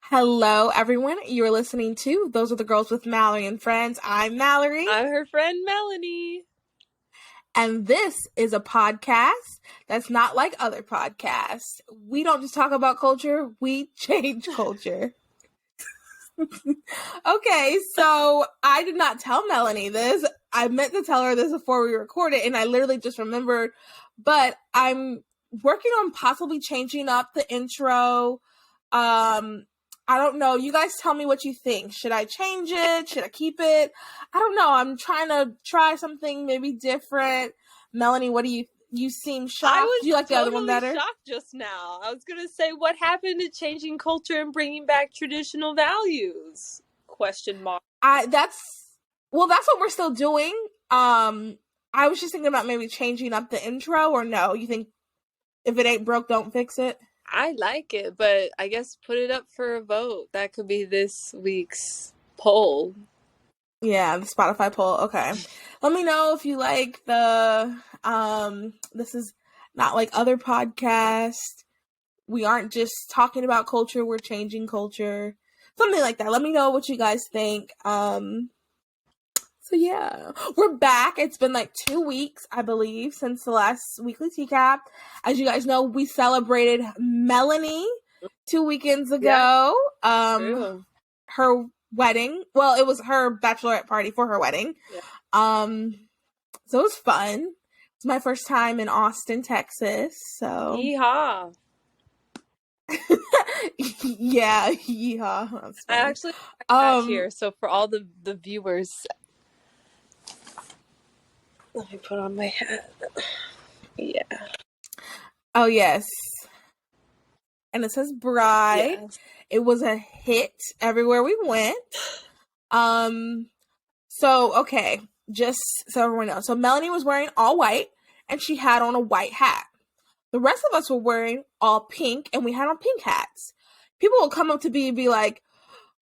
Hello, everyone. You're listening to Those Are the Girls with Mallory and Friends. I'm Mallory. I'm her friend Melanie. And this is a podcast that's not like other podcasts. We don't just talk about culture, we change culture. Okay, so I did not tell Melanie this. I meant to tell her this before we recorded, and I literally just remembered. But I'm working on possibly changing up the intro. I don't know. You guys tell me what you think. Should I change it? Should I keep it? I don't know. I'm trying to try something maybe different. Melanie, what do you seem shocked? I was do you like the other one better? shocked just now. I was gonna say, what happened to changing culture and bringing back traditional values? Question mark. That's what we're still doing. I was just thinking about maybe changing up the intro, or no? You think if it ain't broke, don't fix it? I like it, but I guess put it up for a vote. That could be this week's poll. Yeah, the Spotify poll. Okay. Let me know if you like the this is not like other podcasts. We aren't just talking about culture, we're changing culture. Something like that. Let me know what you guys think. So yeah, we're back. It's been like 2 weeks, I believe, since the last weekly Teacap. As you guys know, we celebrated Melanie 2 weekends ago. Yeah, her wedding. Well, it was her bachelorette party for her wedding. Yeah. So it was fun. It's my first time in Austin, Texas. So yeehaw. Yeah, yeehaw. I actually got here, so for all the viewers, let me put on my hat. Yeah. Oh yes. And it says bride. Yes. It was a hit everywhere we went. So okay, just so everyone knows. So Melanie was wearing all white and she had on a white hat. The rest of us were wearing all pink and we had on pink hats. People will come up to me and be like,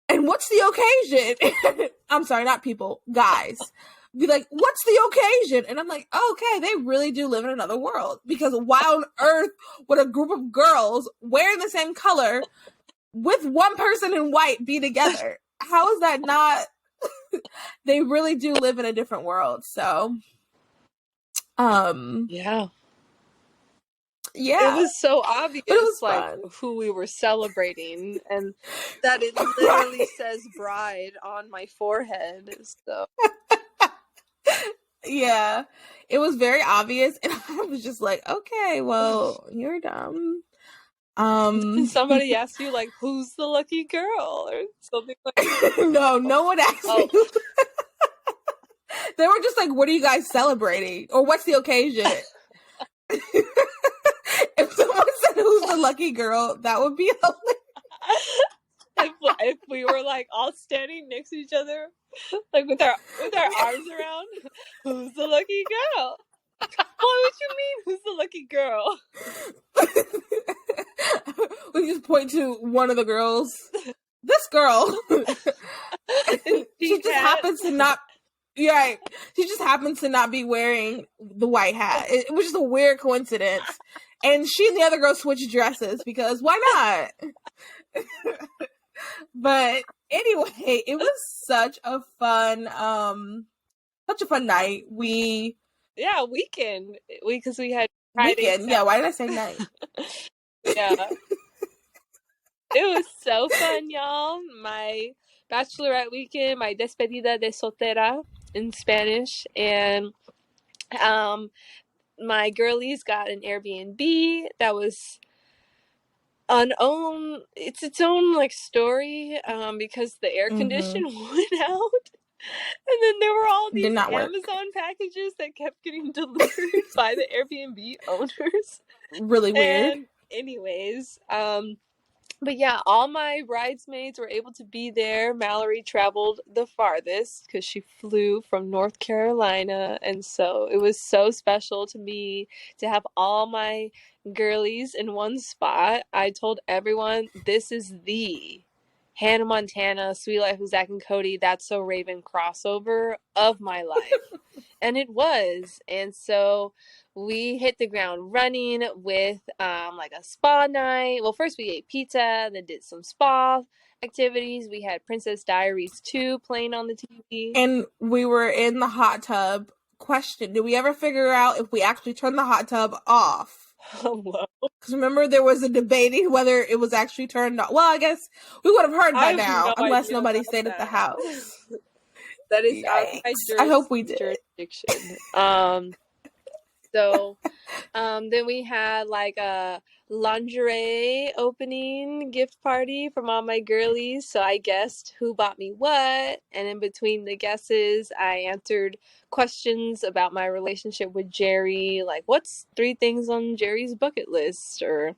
and what's the occasion? I'm sorry, not people, guys. Be like, what's the occasion? And I'm like, oh, okay, they really do live in another world. Because why on earth would a group of girls wearing the same color with one person in white be together? How is that not? They really do live in a different world. So, yeah. Yeah. It was so obvious, it was like, fun. who we were celebrating, and that it literally Right. says bride on my forehead, so. Yeah, it was very obvious, and I was just like, okay, well, you're dumb. Somebody asked you, like, who's the lucky girl, or something like that? No one asked me. They were just like, what are you guys celebrating? Or what's the occasion? If someone said who's the lucky girl, that would be hilarious. If we were, like, all standing next to each other, like, with our arms around, who's the lucky girl? What would you mean, who's the lucky girl? We just point to one of the girls. This girl. She just happens to not. Yeah, she just happens to not be wearing the white hat. It was just a weird coincidence. And she and the other girl switched dresses because why not? But anyway, it was such a fun night. Weekend. Because we had Friday. Weekend. Yeah, why did I say night? Yeah. It was so fun, y'all. My bachelorette weekend, my despedida de soltera in Spanish, and my girlies got an Airbnb that was its own like story, because the air condition went out, and then there were all these Amazon packages that kept getting delivered by the Airbnb owners. Really weird. And anyways, but yeah, all my bridesmaids were able to be there. Mallory traveled the farthest because she flew from North Carolina. And so it was so special to me to have all my girlies in one spot. I told everyone, this is the Hannah Montana, Sweet Life of Zach and Cody, That's So Raven crossover of my life. And it was. And so we hit the ground running with like a spa night. Well, first we ate pizza, then did some spa activities. We had Princess Diaries 2 playing on the TV. And we were in the hot tub. Question, did we ever figure out if we actually turned the hot tub off? Hello. Because remember, there was a debating whether it was actually turned off. Well, I guess we would have heard by I have now, no unless idea nobody about stayed at the that. house. That is Yikes. outside I hope we did. jurisdiction. Then we had like a lingerie opening gift party from all my girlies. So I guessed who bought me what. And in between the guesses, I answered questions about my relationship with Jerry. Like, what's 3 things on Jerry's bucket list? Or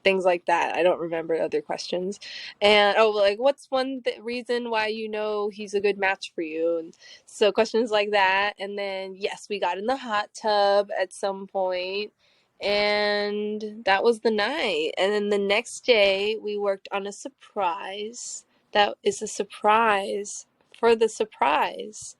things like that. I don't remember other questions. And like what's one reason why you know he's a good match for you? And so questions like that. And then yes, we got in the hot tub at some point, and that was the night. And then the next day we worked on a surprise. That is a surprise for the surprise.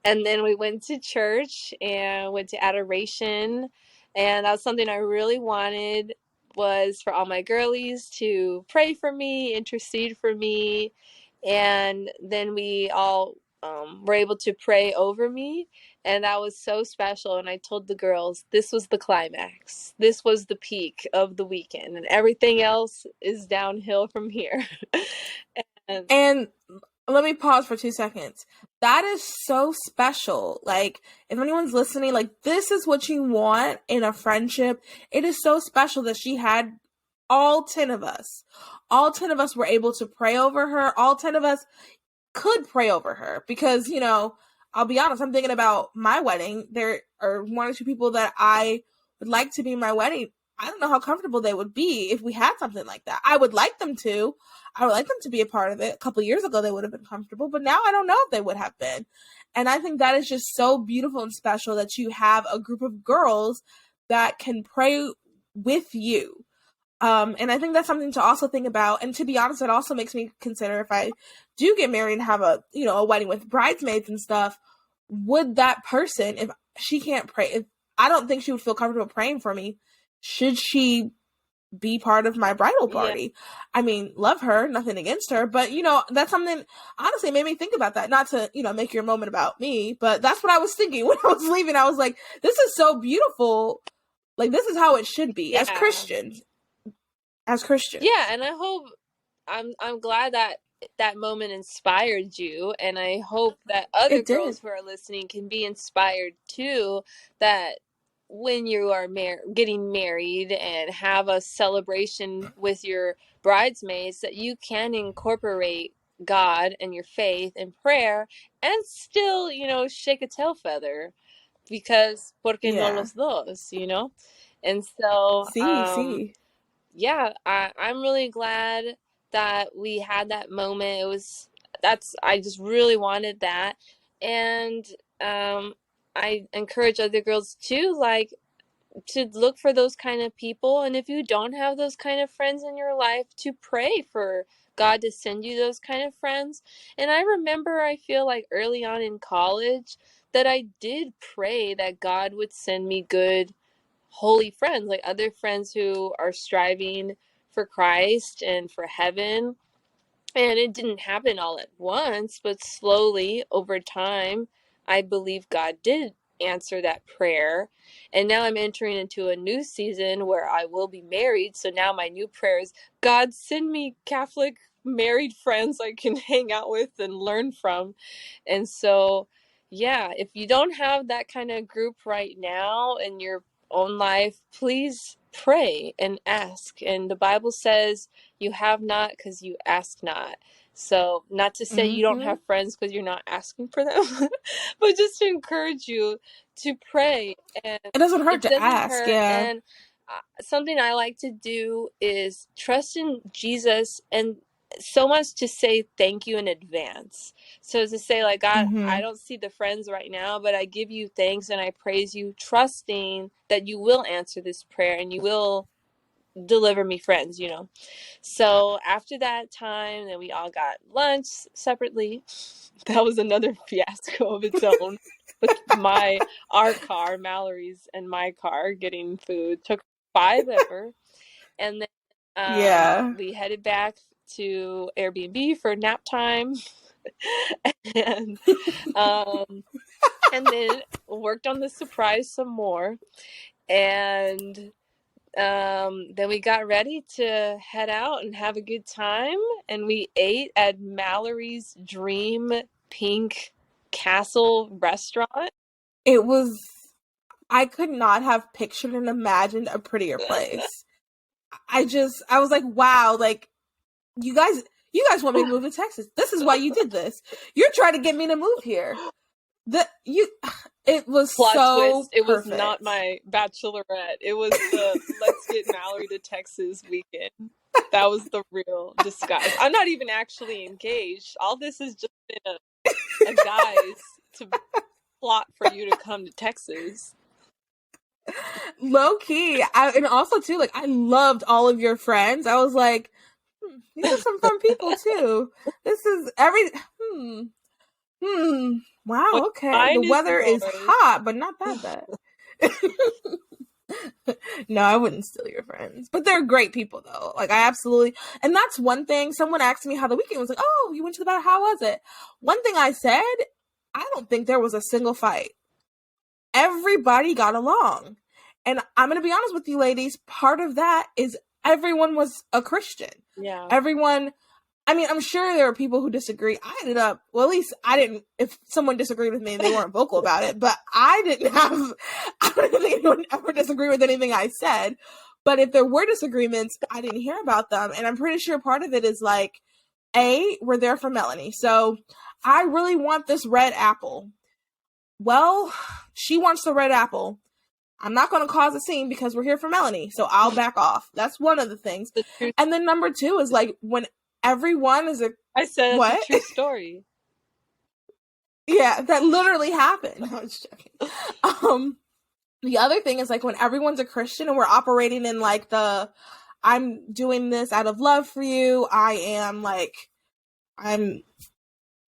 And then we went to church and went to adoration, and that was something I really wanted, was for all my girlies to pray for me, intercede for me. And then we all were able to pray over me, and that was so special. And I told the girls, this was the climax, this was the peak of the weekend, and everything else is downhill from here. And let me pause for 2 seconds. That is so special. Like, if anyone's listening, like, this is what you want in a friendship. It is so special that she had all 10 of us. All 10 of us were able to pray over her. All 10 of us could pray over her because, you know, I'll be honest, I'm thinking about my wedding. There are 1 or 2 people that I would like to be in my wedding. I don't know how comfortable they would be if we had something like that. I would like them to. I would like them to be a part of it. A couple of years ago, they would have been comfortable, but now I don't know if they would have been. And I think that is just so beautiful and special that you have a group of girls that can pray with you. And I think that's something to also think about. And to be honest, it also makes me consider, if I do get married and have a wedding with bridesmaids and stuff, would that person, if she can't pray, if I don't think she would feel comfortable praying for me, should she be part of my bridal party? Yeah. I mean, love her, nothing against her, but that's something, honestly, made me think about that. Not to, make your moment about me, but that's what I was thinking when I was leaving. I was like, this is so beautiful. Like, this is how it should be as Christians. Yeah, and I hope, I'm glad that moment inspired you, and I hope that other girls who are listening can be inspired too, that when you are getting married and have a celebration with your bridesmaids, that you can incorporate God and your faith and prayer and still, shake a tail feather, because porque no los dos, And so yeah, I'm really glad that we had that moment. I just really wanted that. And I encourage other girls too, like, to look for those kind of people. And if you don't have those kind of friends in your life, to pray for God to send you those kind of friends. And I remember, I feel like early on in college, that I did pray that God would send me good, holy friends, like other friends who are striving for Christ and for heaven. And it didn't happen all at once, but slowly over time, I believe God did answer that prayer. And now I'm entering into a new season where I will be married. So now my new prayer is, God, send me Catholic married friends I can hang out with and learn from. And so, yeah, if you don't have that kind of group right now in your own life, please pray and ask. And the Bible says you have not because you ask not. So not to say you don't have friends because you're not asking for them, but just to encourage you to pray. And it doesn't hurt to ask. Yeah. And something I like to do is trust in Jesus, and so much to say thank you in advance. So to say, like, God, I don't see the friends right now, but I give you thanks and I praise you, trusting that you will answer this prayer and you will deliver me friends, you know. So after that time, then we all got lunch separately. That was another fiasco of its own. With our car, Mallory's, and my car getting food took 5 ever, and then Yeah. we headed back to Airbnb for nap time, and um, and then worked on the surprise some more, and then we got ready to head out and have a good time, and we ate at Mallory's Dream Pink Castle restaurant. It was, I could not have pictured and imagined a prettier place. I was like, wow, like you guys want me to move to Texas. This is why you did this. You're trying to get me to move here. It was Plot so twist, it was perfect. not my bachelorette. It was the let's get Mallory to Texas weekend. That was the real disguise. I'm not even actually engaged. All this has just been a guise to plot for you to come to Texas. Low key, and also too, like I loved all of your friends. I was like, these are some fun people too. This is wow, What's okay. The mine is weather is yours. hot, but not that bad. No, I wouldn't steal your friends, but they're great people though. Like I absolutely, and that's one thing. Someone asked me how the weekend was. Like, oh, you went to the battle. How was it? One thing I said, I don't think there was a single fight. Everybody got along, and I'm gonna be honest with you, ladies. Part of that is everyone was a Christian. Yeah. Everyone. I mean, I'm sure there were people who disagree. I ended up, well, at least I didn't, if someone disagreed with me, they weren't vocal about it, but I don't think anyone ever disagreed with anything I said. But if there were disagreements, I didn't hear about them. And I'm pretty sure part of it is like, we're there for Melanie. So I really want this red apple. Well, she wants the red apple. I'm not going to cause a scene because we're here for Melanie. So I'll back off. That's one of the things. And then number two is like when everyone is I said what? It's a true story. Yeah, that literally happened. I was joking. The other thing is like when everyone's a Christian and we're operating in like I'm doing this out of love for you. I'm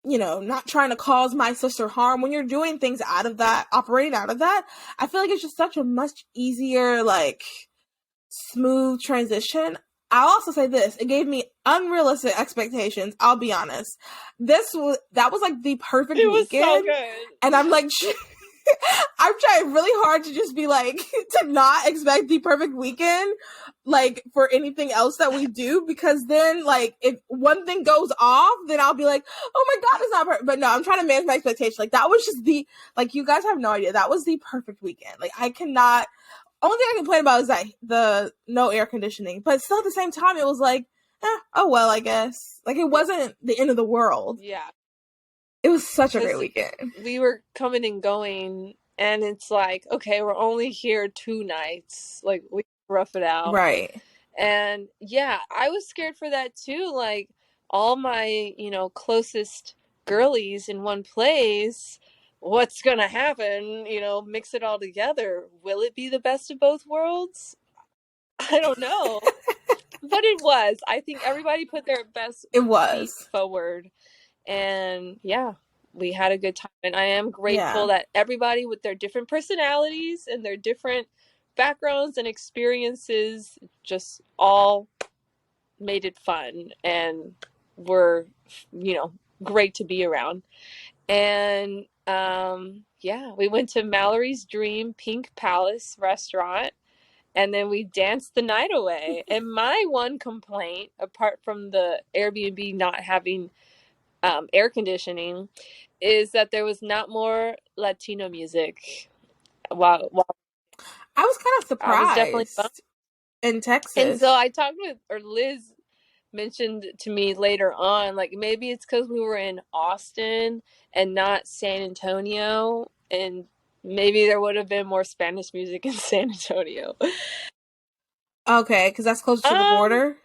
not trying to cause my sister harm. When you're doing things out of that, operating out of that, I feel like it's just such a much easier, like, smooth transition. I'll also say this. It gave me unrealistic expectations. I'll be honest. That was like the perfect weekend. It was so good. And I'm like, I'm trying really hard to just be like, to not expect the perfect weekend, like, for anything else that we do, because then, like, if one thing goes off, then I'll be like, oh my God, it's not perfect. But no, I'm trying to manage my expectations. Like, that was just like, you guys have no idea. That was the perfect weekend. Like, only thing I complain about is that the no air conditioning, but still at the same time, it was like, oh well, I guess. Like, it wasn't the end of the world. Yeah. It was such a great weekend. We were coming and going, and it's like, okay, we're only here 2 nights. Like, we rough it out. Right. And yeah, I was scared for that too. Like, all my, closest girlies in one place, what's going to happen? Mix it all together. Will it be the best of both worlds? I don't know. But it was. I think everybody put their best feet forward. And yeah, we had a good time. And I am grateful that everybody with their different personalities and their different backgrounds and experiences just all made it fun and were, great to be around. And we went to Mallory's Dream Pink Palace restaurant, and then we danced the night away. And my one complaint, apart from the Airbnb not having air conditioning, is that there was not more Latino music. While I was kind of surprised. I was definitely bummed. In Texas. And so I talked Liz mentioned to me later on, like, maybe it's because we were in Austin and not San Antonio, and maybe there would have been more Spanish music in San Antonio. Okay, because that's close to the border.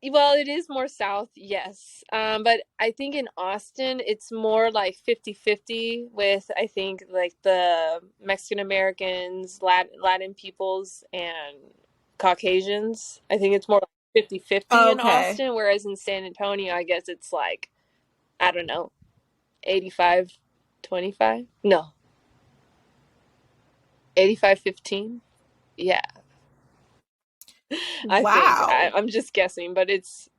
Well, it is more south, yes. But I think in Austin, it's more like 50-50 with, I think, like the Mexican Americans, Latin peoples, and Caucasians. I think it's more like 50-50 in Okay. Austin, whereas in San Antonio, I guess it's like, I don't know, 85-25? No, 85-15? Yeah, I think. Wow. I'm just guessing, but it's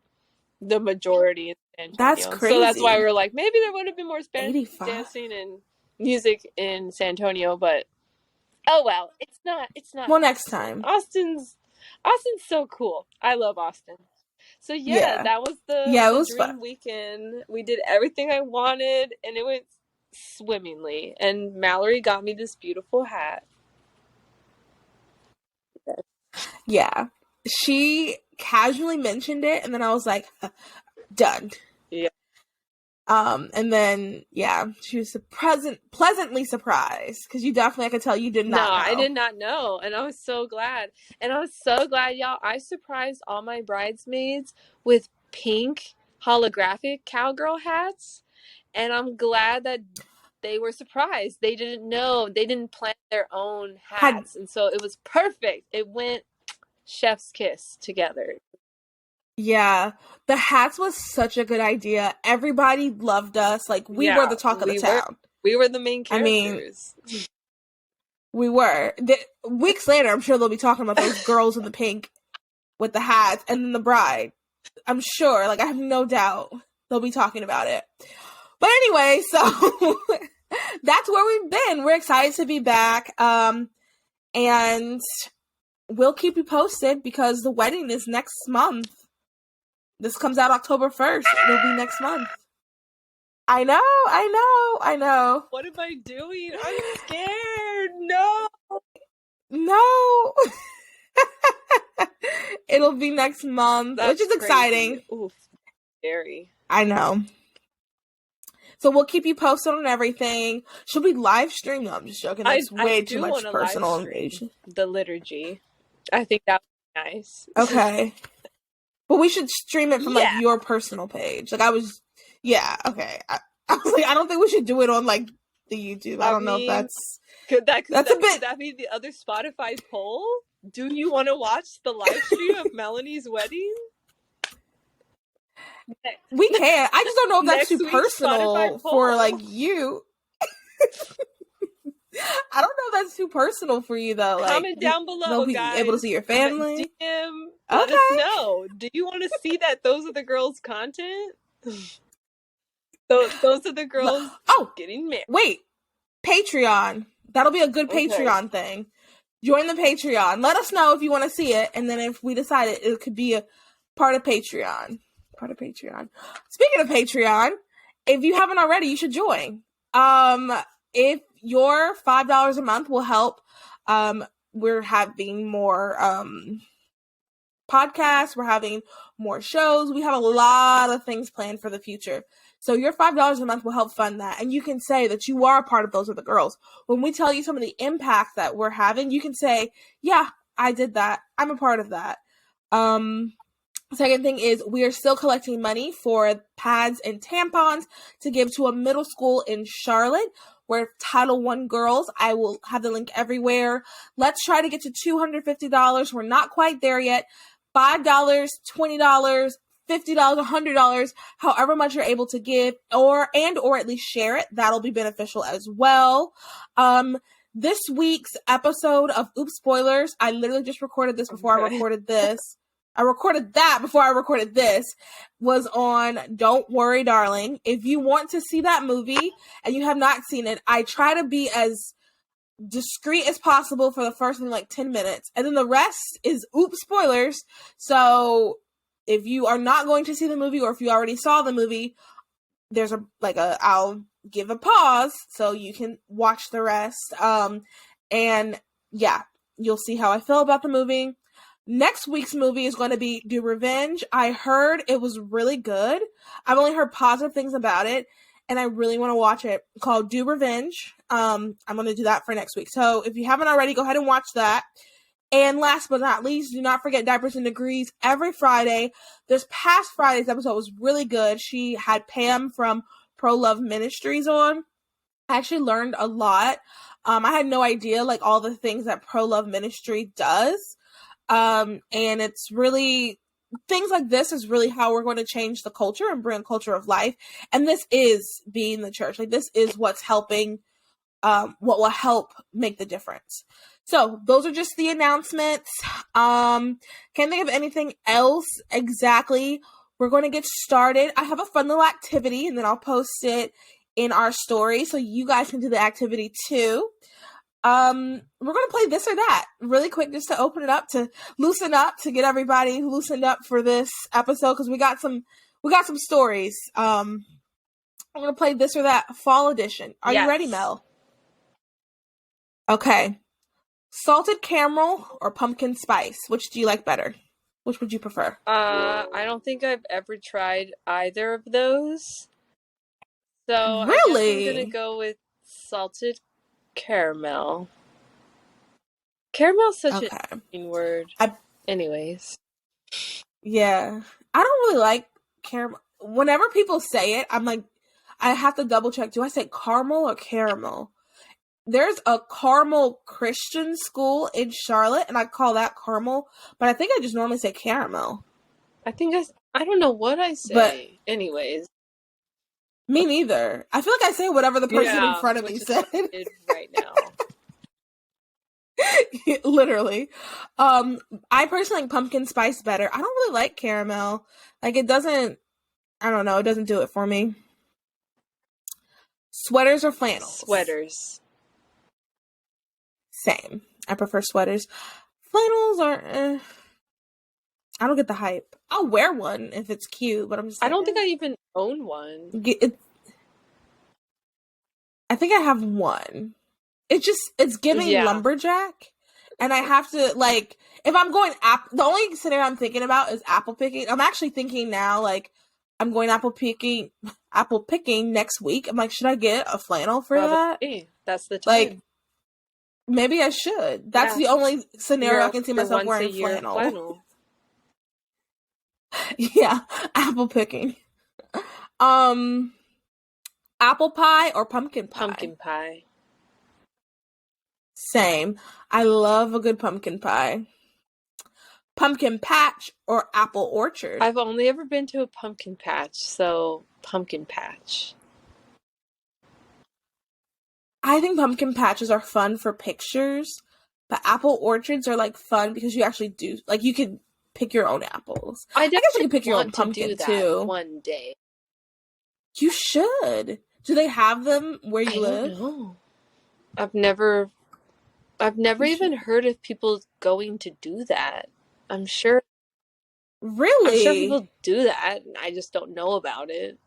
the majority in San That's Antonio. So that's why crazy. we're like, maybe there would have been more Spanish 85. dancing and music in San Antonio, but oh well, it's not Well, next Austin. time. Austin's so cool. I love Austin. So yeah, Yeah. that was Yeah, it the was fun. dream weekend. We did everything I wanted and it went swimmingly. And Mallory got me this beautiful hat. Yeah. She casually mentioned it, and then I was like, done. Yeah. And then, yeah, she was pleasantly surprised, because you definitely, I could tell you did No, not I know. did not know. And I was so glad. And I was so glad, y'all. I surprised all my bridesmaids with pink holographic cowgirl hats. And I'm glad that they were surprised. They didn't know. They didn't plan their own Had hats. And so it was perfect. It went chef's kiss together. Yeah, the hats was such a good idea. Everybody loved us. Like, we were Yeah, the talk of the town. we were the main I mean, characters. we were. Weeks later, I'm sure they'll be talking about those girls in the pink with the hats, and then the bride. I'm sure. Like, I have no doubt they'll be talking about it. But anyway, so that's where we've been. We're excited to be back. And we'll keep you posted, because the wedding is next month. This comes out October 1st. It'll be next month. I know. What am I doing? I'm scared. No. No. It'll be next month, That's which is exciting. crazy. Oof, scary. I know. So we'll keep you posted on everything. Should we live stream? No, I'm just joking. That's way too much personal information. The liturgy. I think that would be nice. Okay. But we should stream it from like your personal page. Like, yeah, okay. I was like, I don't think we should do it on like the YouTube. I don't know if that's could that be the other Spotify poll? Do you want to watch the live stream of Melanie's wedding? We can. I just don't know if that's too personal for like you. I don't know if that's too personal for you though. Like, comment down below, they'll be guys. able to see your family. DM, let us know. Do you want to see that those are the girls' content? Those are the girls getting married. Wait, Patreon. That'll be a good Patreon thing. Join the Patreon. Let us know if you want to see it, and then if we decide it could be a part of Patreon. Speaking of Patreon, if you haven't already, you should join. If your $5 a month will help, we're having more podcasts, we're having more shows, we have a lot of things planned for the future. So your $5 a month will help fund that, and you can say that you are a part of Those Are the Girls. When we tell you some of the impact that we're having, you can say, yeah, I did that. I'm a part of that. Second thing is, we are still collecting money for pads and tampons to give to a middle school in Charlotte. We're Title I girls. I will have the link everywhere. Let's try to get to $250. We're not quite there yet. $5, $20, $50, $100, however much you're able to give, or at least share it. That'll be beneficial as well. This week's episode of Oops Spoilers, I literally just recorded this before I recorded this. I recorded that before I recorded this, was on Don't Worry, Darling. If you want to see that movie and you have not seen it, I try to be as discreet as possible for the first 10 minutes. And then the rest is Oops Spoilers. So if you are not going to see the movie, or if you already saw the movie, there's I'll give a pause so you can watch the rest. And yeah, you'll see how I feel about the movie. Next week's movie is going to be Do Revenge. I heard it was really good. I've only heard positive things about it, and I really want to watch it. Called Do Revenge. I'm going to do that for next week. So if you haven't already, go ahead and watch that. And last but not least, do not forget Diapers and Degrees every Friday. This past Friday's episode was really good. She had Pam from Pro Love Ministries on. I actually learned a lot. I had no idea all the things that Pro Love Ministry does. And it's really, things like this is really how we're going to change the culture and bring a culture of life. And this is being the church. Like, this is what's helping, what will help make the difference. So those are just the announcements. Can't think of anything else exactly. We're going to get started. I have a fun little activity, and then I'll post it in our story so you guys can do the activity too. We're gonna play this or that really quick, just to open it up, to loosen up, to get everybody loosened up for this episode, because we got some stories. I'm gonna play this or that fall edition. Are you ready, Mel? Okay. Salted caramel or pumpkin spice? Which do you like better? Which would you prefer? I don't think I've ever tried either of those. So Really? I guess I'm gonna go with salted caramel. Caramel's such an interesting word. Anyways. Yeah. I don't really like caramel. Whenever people say it, I'm like, I have to double check. Do I say caramel or caramel? There's a Carmel Christian school in Charlotte, and I call that caramel, but I think I just normally say caramel. I don't know what I say. But anyways. Me neither. I feel like I say whatever the person in front of me said. Right now. Literally. I personally like pumpkin spice better. I don't really like caramel. Like, it doesn't, I don't know, it doesn't do it for me. Sweaters or flannels? Sweaters. Same. I prefer sweaters. Flannels are, I don't get the hype. I'll wear one if it's cute, but I'm just like, I don't think I even own one. I think I have one. It's giving lumberjack. And I have to, like, if I'm going, the only scenario I'm thinking about is apple picking. I'm actually thinking now, like, I'm going apple picking next week. I'm like, should I get a flannel for that? That's the time. Like, maybe I should. That's the only scenario I can see myself wearing flannel. Yeah, apple picking. Apple pie or pumpkin pie? Pumpkin pie. Same. I love a good pumpkin pie. Pumpkin patch or apple orchard? I've only ever been to a pumpkin patch, so pumpkin patch. I think pumpkin patches are fun for pictures, but apple orchards are like fun because you actually do, like, you can pick your own apples. I guess you can pick your own pumpkin too. One day. You should. Do they have them where you live? I don't know. I've never even heard of people going to do that. I'm sure. Really? I'm sure people do that. I just don't know about it.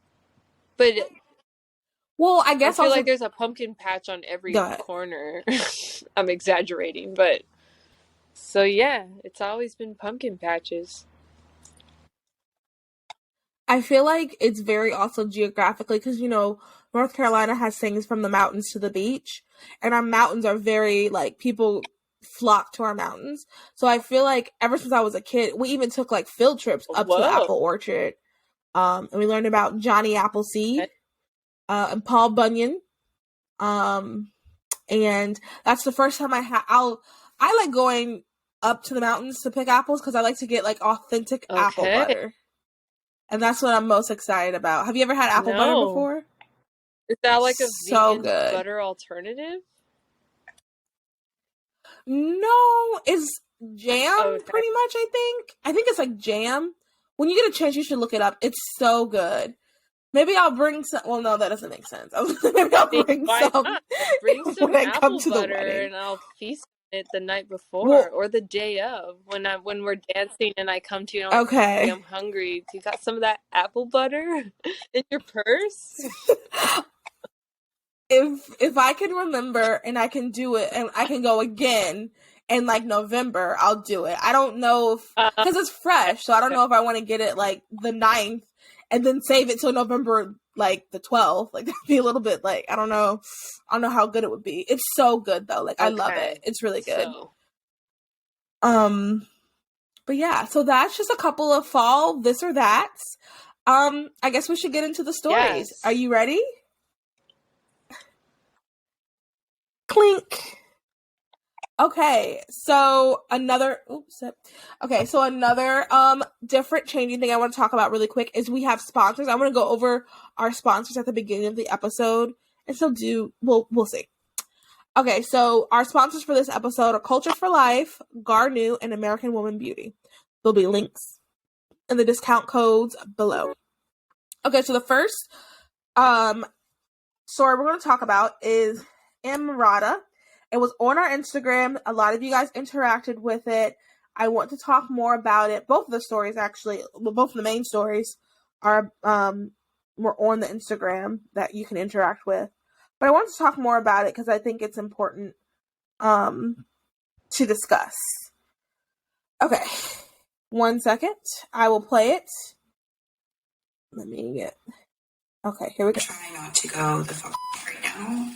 But well, I guess I feel like there's a pumpkin patch on every corner. I'm exaggerating, but so yeah, it's always been pumpkin patches. I feel like it's very also geographically, because, you know, North Carolina has things from the mountains to the beach, and our mountains are very, like, people flock to our mountains. So I feel like ever since I was a kid, we even took, like, field trips up to the apple orchard. And we learned about Johnny Appleseed, and Paul Bunyan. And that's the first time I like going up to the mountains to pick apples, because I like to get, like, authentic apple butter. And that's what I'm most excited about. Have you ever had apple butter before? Is that like a vegan butter alternative? No, it's jam, pretty much, I think. I think it's like jam. When you get a chance, you should look it up. It's so good. Maybe I'll bring some. Well, no, that doesn't make sense. Maybe I'll bring some. Bring some when apple I come to butter, the wedding. And I'll feast it the night before or the day of when we're dancing and I come to you and I'm like, I'm hungry. Do you got some of that apple butter in your purse? If I can remember and I can do it and I can go again in like November, I'll do it. I don't know if because it's fresh, so I don't know if I want to get it like the 9th and then save it till November like the 12th. Like, that'd be a little bit like, I don't know how good it would be. It's so good though. Like, I love it. It's really good. But yeah, so that's just a couple of fall this or that's. I guess we should get into the stories. Yes. Are you ready? Clink. Okay, so another different changing thing I want to talk about really quick is we have sponsors. I want to go over our sponsors at the beginning of the episode, and so we'll see. Okay, so our sponsors for this episode are Culture for Life, Garnu, and American Woman Beauty. There'll be links in the discount codes below. Okay, so the first story we're going to talk about is Imrata. It was on our Instagram. A lot of you guys interacted with it. I want to talk more about it. Both of the stories, actually, both of the main stories are were on the Instagram that you can interact with. But I want to talk more about it because I think it's important to discuss. Okay, 1 second. I will play it. Let me get. Okay, here we go. Try not to go the fuck right now.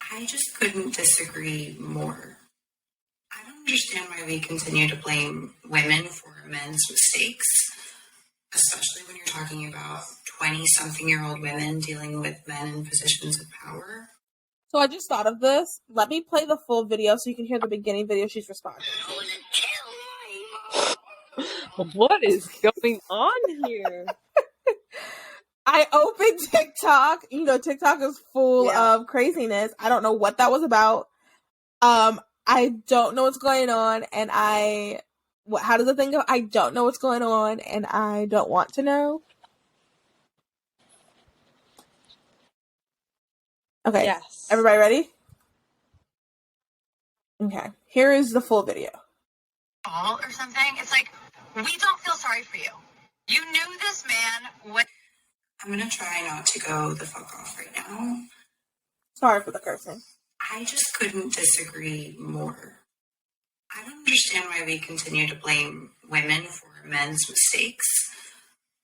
I just couldn't disagree more. I don't understand why we continue to blame women for men's mistakes, especially when you're talking about 20-something-year-old women dealing with men in positions of power. So I just thought of this. Let me play the full video so you can hear the beginning video she's responding. What is going on here? I opened TikTok. You know, TikTok is full of craziness. I don't know what that was about. I don't know what's going on, and how does the thing go? I don't know what's going on, and I don't want to know. Okay. Yes. Everybody ready? Okay. Here is the full video. Or something. It's like, we don't feel sorry for you. You knew this man would. I'm gonna try not to go the fuck off right now. Sorry for the cursing. I just couldn't disagree more. I don't understand why we continue to blame women for men's mistakes,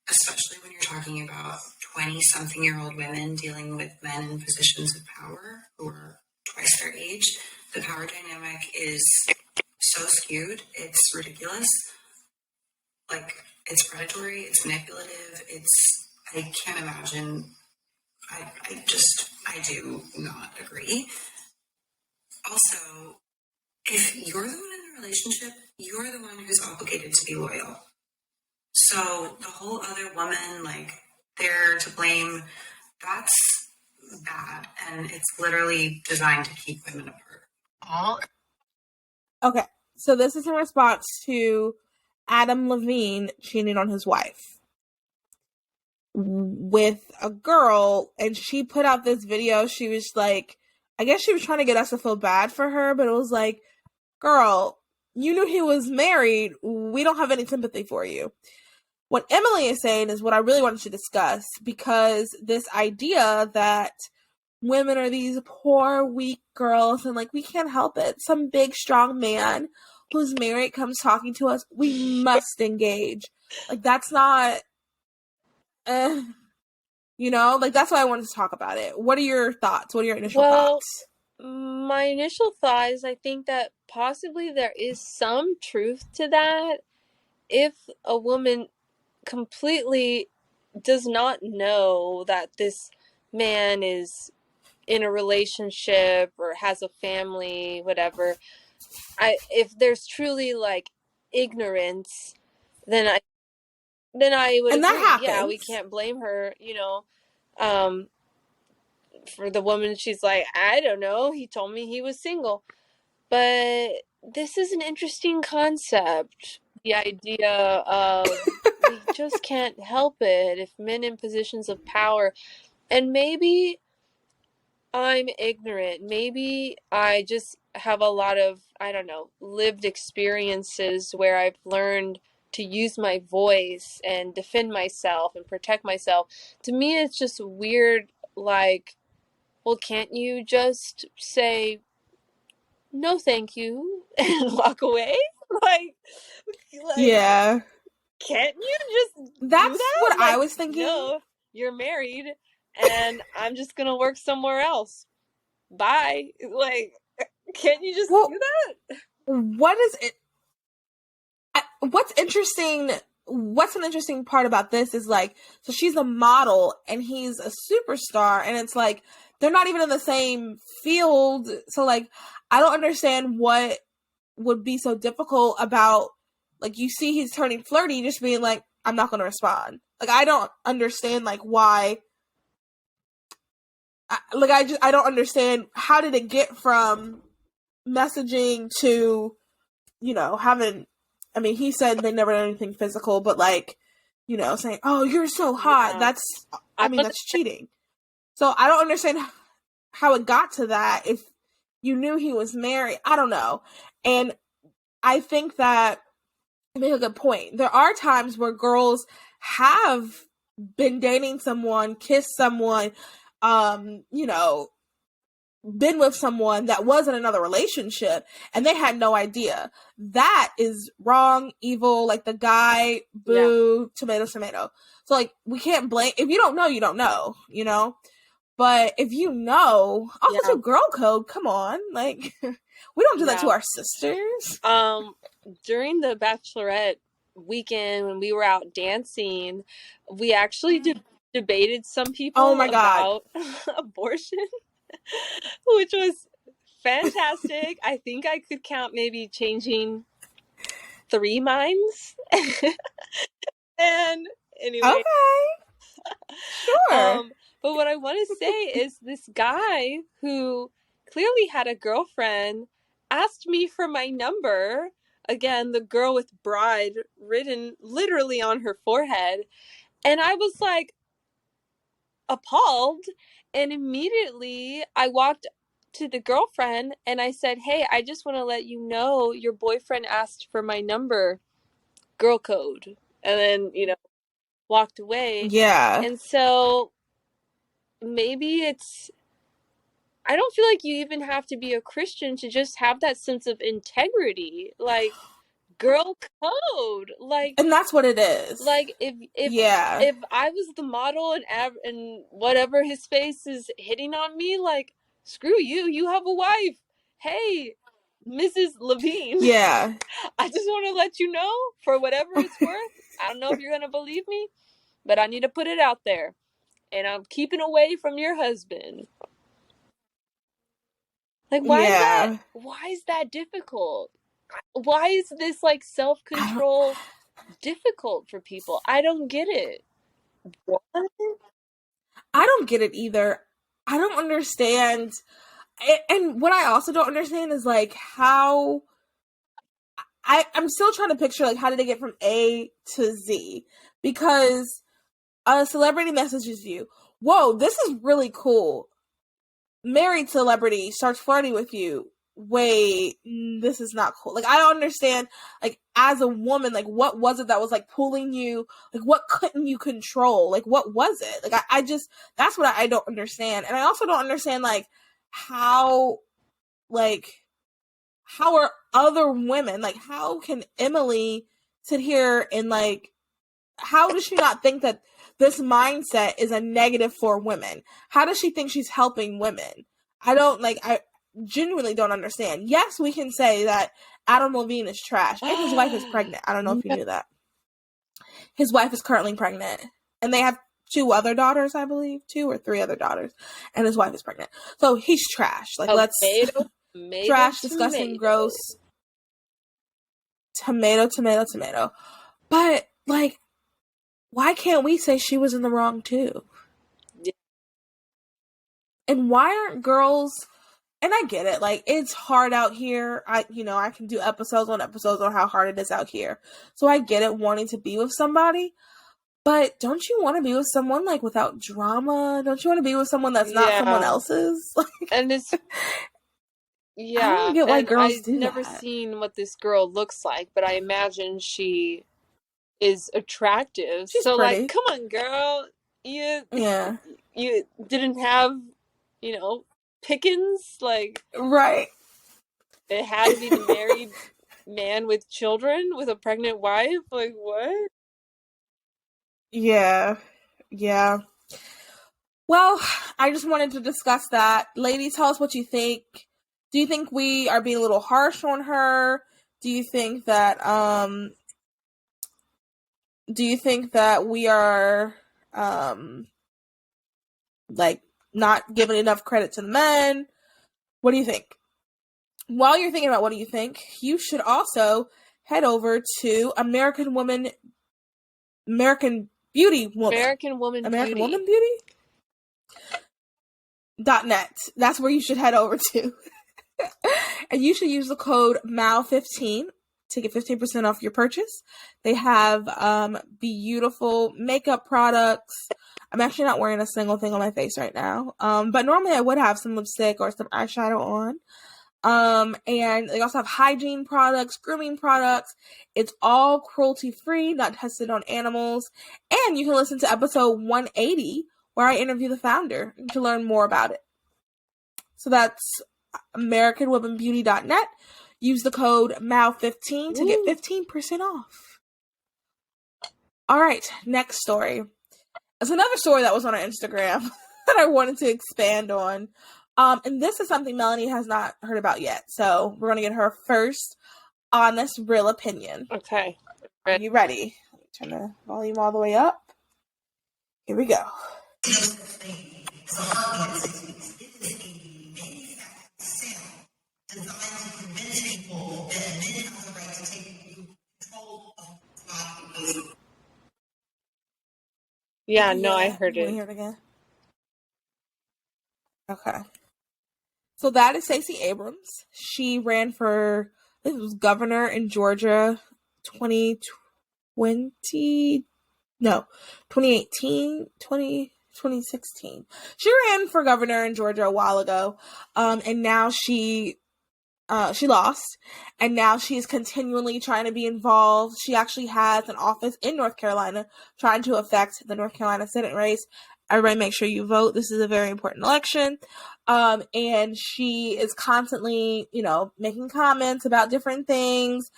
especially when you're talking about 20-something-year-old women dealing with men in positions of power who are twice their age. The power dynamic is so skewed, it's ridiculous. Like, it's predatory, it's manipulative, I can't imagine. I do not agree. Also, if you're the one in the relationship, you're the one who's obligated to be loyal. So the whole other woman, like, they're to blame, that's bad. And it's literally designed to keep women apart. Okay, so this is in response to Adam Levine cheating on his wife with a girl, and she put out this video. She was like, I guess she was trying to get us to feel bad for her, but it was like, girl, you knew he was married. We don't have any sympathy for you. What Emily is saying is what I really wanted to discuss, because this idea that women are these poor, weak girls and, like, we can't help it. Some big, strong man who's married comes talking to us. We must engage. Like, that's not... you know, like, that's why I wanted to talk about it. What are your thoughts? What are your initial thoughts? My initial thought is I think that possibly there is some truth to that. If a woman completely does not know that this man is in a relationship or has a family, whatever, if there's truly, like, ignorance, then I would And agree. that happens. Yeah, we can't blame her, for the woman. She's like, I don't know, he told me he was single. But this is an interesting concept. The idea of we just can't help it if men in positions of power, and maybe I'm ignorant. Maybe I just have a lot of, I don't know, lived experiences where I've learned to use my voice and defend myself and protect myself. To me, it's just weird, like, well, can't you just say, no, thank you, and walk away? Like, yeah. Can't you just That's do that? what Like, I was thinking. No, you're married, and I'm just gonna work somewhere else. Bye. Like, can't you just do that? What is it? What's interesting what's an interesting part about this is like, so she's a model and he's a superstar, and it's like they're not even in the same field. So like, I don't understand what would be so difficult about, like, you see he's turning flirty, just being like, I'm not going to respond. Like, I don't understand like why. I don't understand, how did it get from messaging to, having, I mean, he said they never did anything physical, but like, saying, oh, you're so hot. Yeah. That's cheating. So I don't understand how it got to that. If you knew he was married, I don't know. And I think that you make a good point. There are times where girls have been dating someone, kissed someone, been with someone that was in another relationship, and they had no idea. That is wrong, evil, like the guy, boo, tomato. So like, we can't blame, if you don't know, you don't know, but if you know, also girl code, come on, like, we don't do that to our sisters. During the Bachelorette weekend when we were out dancing, we actually debated some people about abortion, which was fantastic. I think I could count maybe changing 3 minds. And anyway. Okay. Sure. But what I want to say is this guy who clearly had a girlfriend asked me for my number. Again, the girl with bride written literally on her forehead. And I was like appalled. And immediately I walked to the girlfriend and I said, hey, I just want to let you know your boyfriend asked for my number. Girl code. And then, walked away. Yeah. And so maybe I don't feel like you even have to be a Christian to just have that sense of integrity. Like, girl code. Like, and that's what it is. Like, if I was the model and whatever his face is hitting on me, like, screw you. You have a wife. Hey, Mrs. Levine. Yeah. I just want to let you know, for whatever it's worth. I don't know if you're going to believe me, but I need to put it out there. And I'm keeping away from your husband. Like, why is that difficult? Why is this, like, self-control difficult for people? I don't get it. What? I don't get it either. I don't understand. And what I also don't understand is, like, how... I'm still trying to picture, like, how did they get from A to Z? Because a celebrity messages you, whoa, this is really cool. Married celebrity starts flirting with you. Wait, this is not cool. Like, I don't understand, like, as a woman, like, what was it that was, like, pulling you? Like, what couldn't you control? Like, what was it? Like, I just, that's what I don't understand. And I also don't understand, like, how are other women, like, how can Emily sit here and, like, how does she not think that this mindset is a negative for women? How does she think she's helping women? I genuinely don't understand. Yes, we can say that Adam Levine is trash and his wife is pregnant. I don't know if you knew that. His wife is currently pregnant and they have 2 other daughters, I believe, 2 or 3 other daughters, and his wife is pregnant. So he's trash. Like, let's trash, disgusting, gross. Tomato. But, like, why can't we say she was in the wrong too? Yeah. And why aren't girls, and I get it, like, it's hard out here. I can do episodes on how hard it is out here. So I get it, wanting to be with somebody. But don't you want to be with someone, like, without drama? Don't you want to be with someone that's not someone else's? Like, and it's... Yeah. I don't get why girls do that. I've never seen what this girl looks like, but I imagine she is attractive. She's so pretty. Like, come on, girl. You didn't have, pickings? Like, right. It had to be the married man with children with a pregnant wife? Like, what? Yeah. Well, I just wanted to discuss that. Ladies, tell us what you think. Do you think we are being a little harsh on her? Do you think that Do you think that we are, like, not giving enough credit to the men? What do you think? While you're thinking about what do you think, you should also head over to American Beauty Woman. American Woman American Beauty. Woman Beauty? .net. That's where you should head over to. And you should use the code MAL15 to get 15% off your purchase. They have beautiful makeup products. I'm actually not wearing a single thing on my face right now. But normally I would have some lipstick or some eyeshadow on. And they also have hygiene products, grooming products. It's all cruelty-free, not tested on animals. And you can listen to episode 180 where I interview the founder to learn more about it. So that's AmericanWomanBeauty.net. Use the code MAL15 to get 15% off. All right, next story. There's another story that was on our Instagram that I wanted to expand on. And this is something Melanie has not heard about yet. So we're going to get her first honest, real opinion. Okay. Are you ready? Turn the volume all the way up. Here we go. Yeah, no, I heard you it. Want to hear it again? Okay. So that is Stacy Abrams. She ran for, I think it was governor in Georgia 2018, 2016. She ran for governor in Georgia a while ago. And now she lost, and now she's continually trying to be involved. She actually has an office in North Carolina trying to affect the North Carolina Senate race. Everybody make sure you vote. This is a very important election. And she is constantly, making comments about different things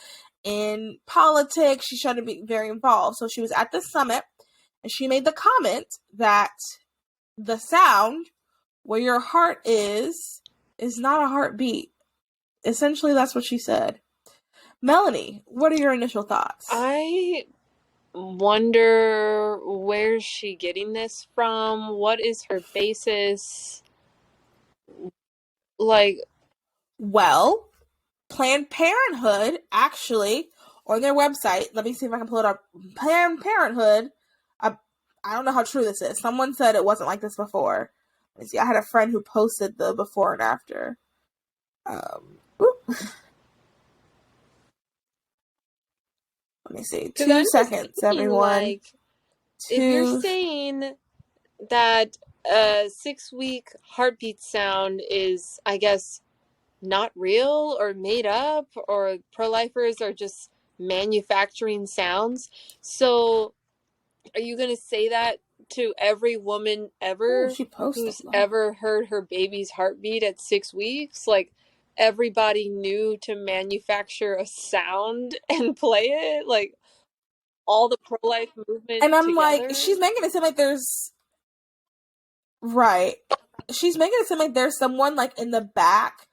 in politics. She's trying to be very involved. So she was at the summit, and she made the comment that the sound where your heart is not a heartbeat. Essentially, that's what she said. Melanie, what are your initial thoughts? I wonder where's she getting this from? What is her basis? Well, Planned Parenthood, actually, on their website, let me see if I can pull it up. Planned Parenthood, I don't know how true this is. Someone said it wasn't like this before. Let me see. I had a friend who posted the before and after. Let me see. 2 seconds, everyone. If you're saying that a 6-week heartbeat sound is, I guess, not real or made up, or pro-lifers are just manufacturing sounds, so are you going to say that to every woman ever who's ever heard her baby's heartbeat at 6 weeks? Like, everybody knew to manufacture a sound and play it? Like, all the pro-life movement and I'm together? like, she's making it seem like there's... Right. She's making it seem like there's someone, like, in the back,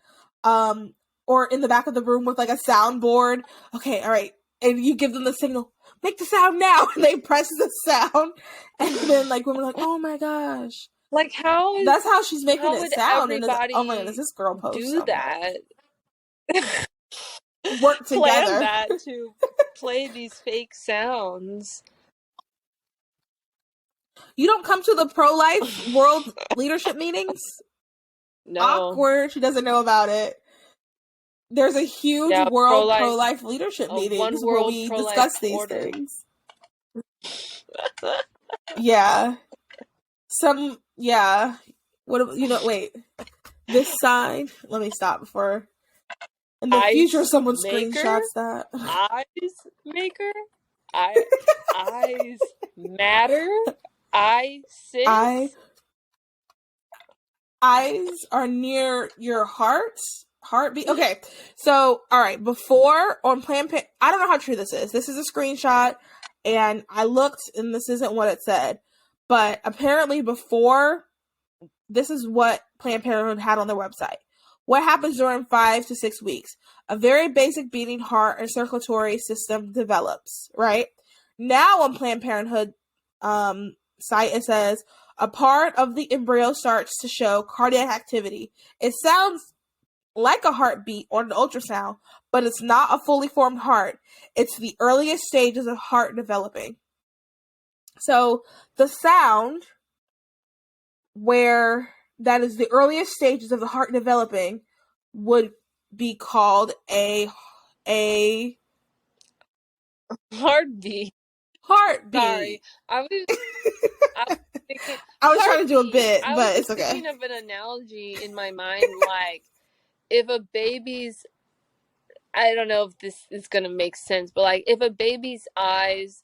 or in the back of the room with, like, a soundboard. Okay, all right. And you give them the signal, make the sound now. And they press the sound. And then, like, women are like, oh my gosh. Like, that's how she's making it sound. Everybody oh my goodness, this girl post do so that. Work together. Plan that to play these fake sounds. You don't come to the pro-life world leadership meetings? No. Awkward. She doesn't know about it. There's a huge world pro-life leadership meetings where we discuss these things. Yeah. Wait. This sign. Let me stop before. In the future, someone screenshots that. Eyes maker? Eyes matter? Eyes are near your heartbeat. Okay, so all right. Before on Planned Parenthood, I don't know how true this is. This is a screenshot, and I looked, and this isn't what it said. But apparently, before, this is what Planned Parenthood had on their website. What happens during 5 to 6 weeks? A very basic beating heart and circulatory system develops, right? Now on Planned Parenthood site, it says a part of the embryo starts to show cardiac activity. It sounds like a heartbeat on an ultrasound, but it's not a fully formed heart. It's the earliest stages of heart developing. So the sound where that is the earliest stages of the heart developing would be called a Heartbeat. heartbeat. Sorry, I was thinking. I was trying to do a Heartbeat. bit, I was but just it's okay. thinking of an analogy in my mind, like if a baby's. I don't know if this is gonna make sense, but like if a baby's eyes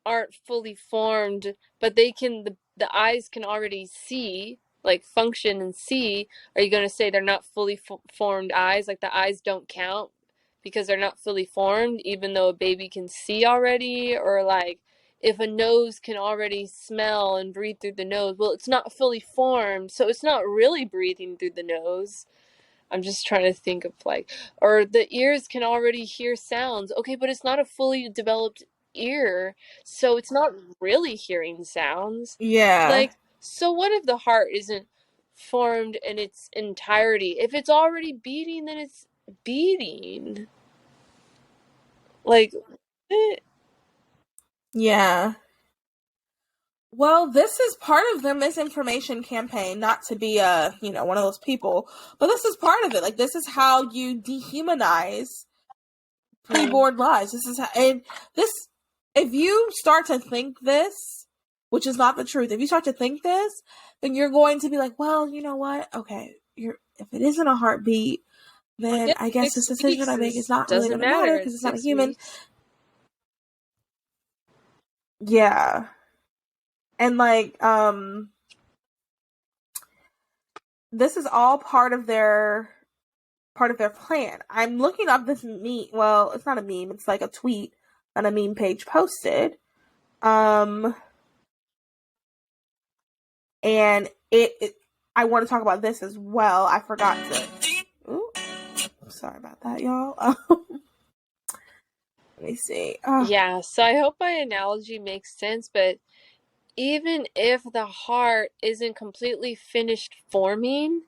aren't fully formed, but the eyes can already see, like function and see. Are you going to say they're not fully formed eyes, like the eyes don't count because they're not fully formed, even though a baby can see already? Or like if a nose can already smell and breathe through the nose, well, it's not fully formed, so it's not really breathing through the nose. I'm just trying to think of like, or the ears can already hear sounds. Okay, but it's not a fully developed ear, so it's not really hearing sounds. Yeah. Like, so what if the heart isn't formed in its entirety? If it's already beating, then it's beating. Like, Yeah. Well, this is part of the misinformation campaign, not to be one of those people, but this is part of it. Like, this is how you dehumanize preborn lives. This is how, and this, if you start to think this, which is not the truth, if you start to think this, then you're going to be like, well, you know what? Okay, if it isn't a heartbeat, then yeah, I guess this decision I make is not really going doesn't to matter matter. because It's it's not a 6 human. weeks. Yeah. And like, this is all part of their plan. I'm looking up this meme. Well, it's not a meme. It's like a tweet on a meme page posted. And I want to talk about this as well. I forgot to. Ooh, sorry about that, y'all. Let me see. Yeah, so I hope my analogy makes sense, but even if the heart isn't completely finished forming,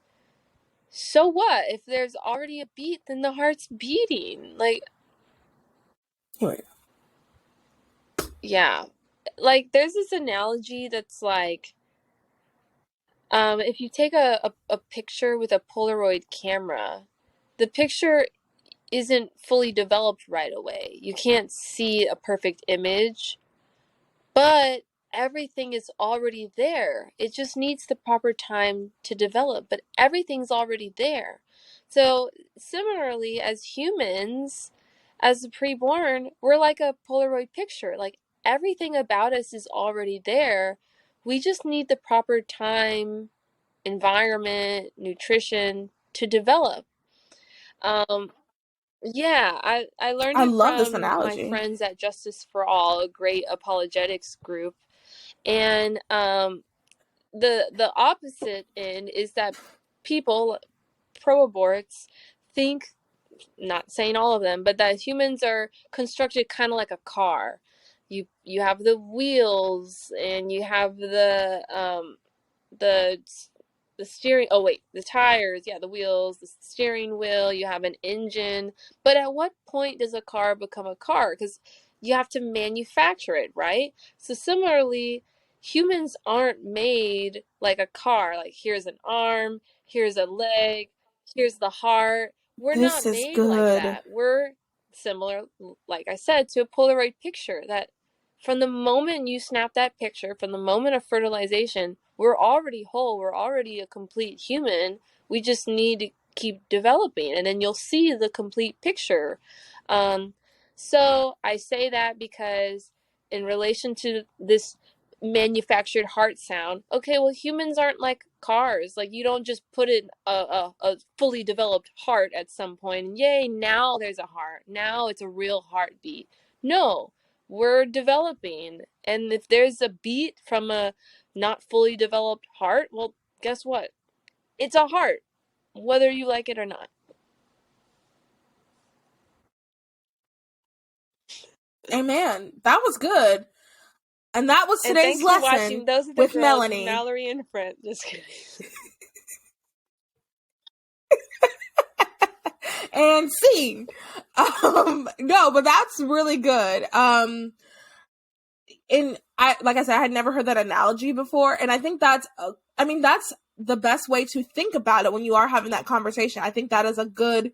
so what? If there's already a beat, then the heart's beating. Like, Here we go. yeah. Like, there's this analogy that's like, if you take a picture with a Polaroid camera, the picture isn't fully developed right away. You can't see a perfect image, but everything is already there. It just needs the proper time to develop, but everything's already there. So, similarly, as humans, as the preborn, we're like a Polaroid picture. Like everything about us is already there. We just need the proper time, environment, nutrition to develop. Um, yeah, I learned I it love this from my analogy. friends at Justice for All, a great apologetics group. And the opposite end is that people pro-aborts think, not saying all of them, but that humans are constructed kind of like a car. You have the wheels and you have the the steering, oh wait, the tires, yeah, the wheels, the steering wheel, you have an engine. But at what point does a car become a car? Because you have to manufacture it, right? So similarly, humans aren't made like a car. Like here's an arm, here's a leg, here's the heart. We're This not is made like good. that. We're similar, like I said, to a Polaroid picture, that from the moment you snap that picture, from the moment of fertilization, we're already whole. We're already a complete human. We just need to keep developing, and then you'll see the complete picture. Um, so I say that because, in relation to this manufactured heart sound, okay, well, humans aren't like cars. Like, you don't just put in a fully developed heart at some point, and yay, now there's a heart. Now it's a real heartbeat. No, we're developing. And if there's a beat from a not fully developed heart, well, guess what? It's a heart, whether you like it or not. Amen. That was good. And that was And today's thanks for lesson watching. Those are the with girls, Melanie. Mallory and Brent. Just kidding. And scene. No, but that's really good. And like I said, I had never heard that analogy before, and I think that's the best way to think about it when you are having that conversation. I think that is a good,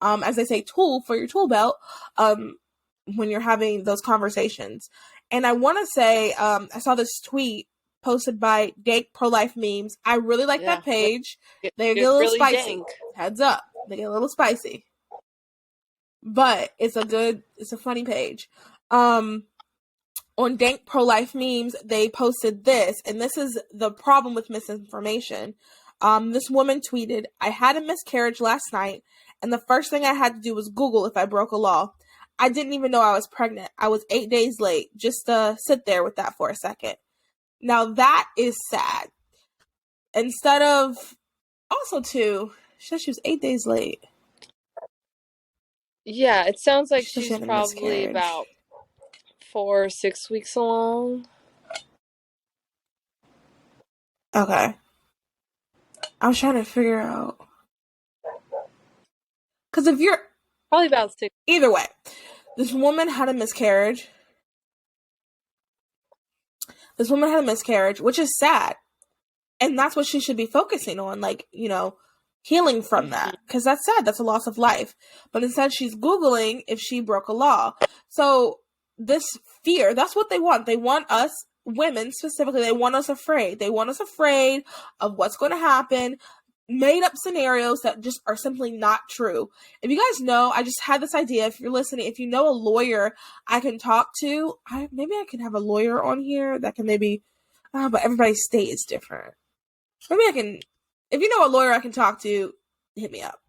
as they say, tool for your tool belt, when you're having those conversations. And I want to say, I saw this tweet posted by Dank Pro Life Memes. I really like that page. They get a little really spicy. dank. Heads up, they get a little spicy, but it's a funny page. On Dank Pro Life Memes, they posted this, and this is the problem with misinformation. This woman tweeted, "I had a miscarriage last night, and the first thing I had to do was Google if I broke a law. I didn't even know I was pregnant. I was 8 days late. Just sit there with that for a second." Now that is sad. Instead of, also too, she said she was 8 days late. Yeah, it sounds like She she's had a probably miscarriage. about 4 or 6 weeks along. Okay. I was trying to figure out. Because if you're... Probably about 6. Either way, this woman had a miscarriage. Which is sad. And that's what she should be focusing on, like, healing from that. Because that's sad. That's a loss of life. But instead, she's Googling if she broke a law. So this fear, that's what they want. They want us, women specifically, they want us afraid. They want us afraid of what's going to happen. Made up scenarios that just are simply not true. If you guys know, I just had this idea. If you're listening, if you know a lawyer I can talk to, maybe I can have a lawyer on here that can maybe, but everybody's state is different. Maybe I can, if you know a lawyer I can talk to, hit me up.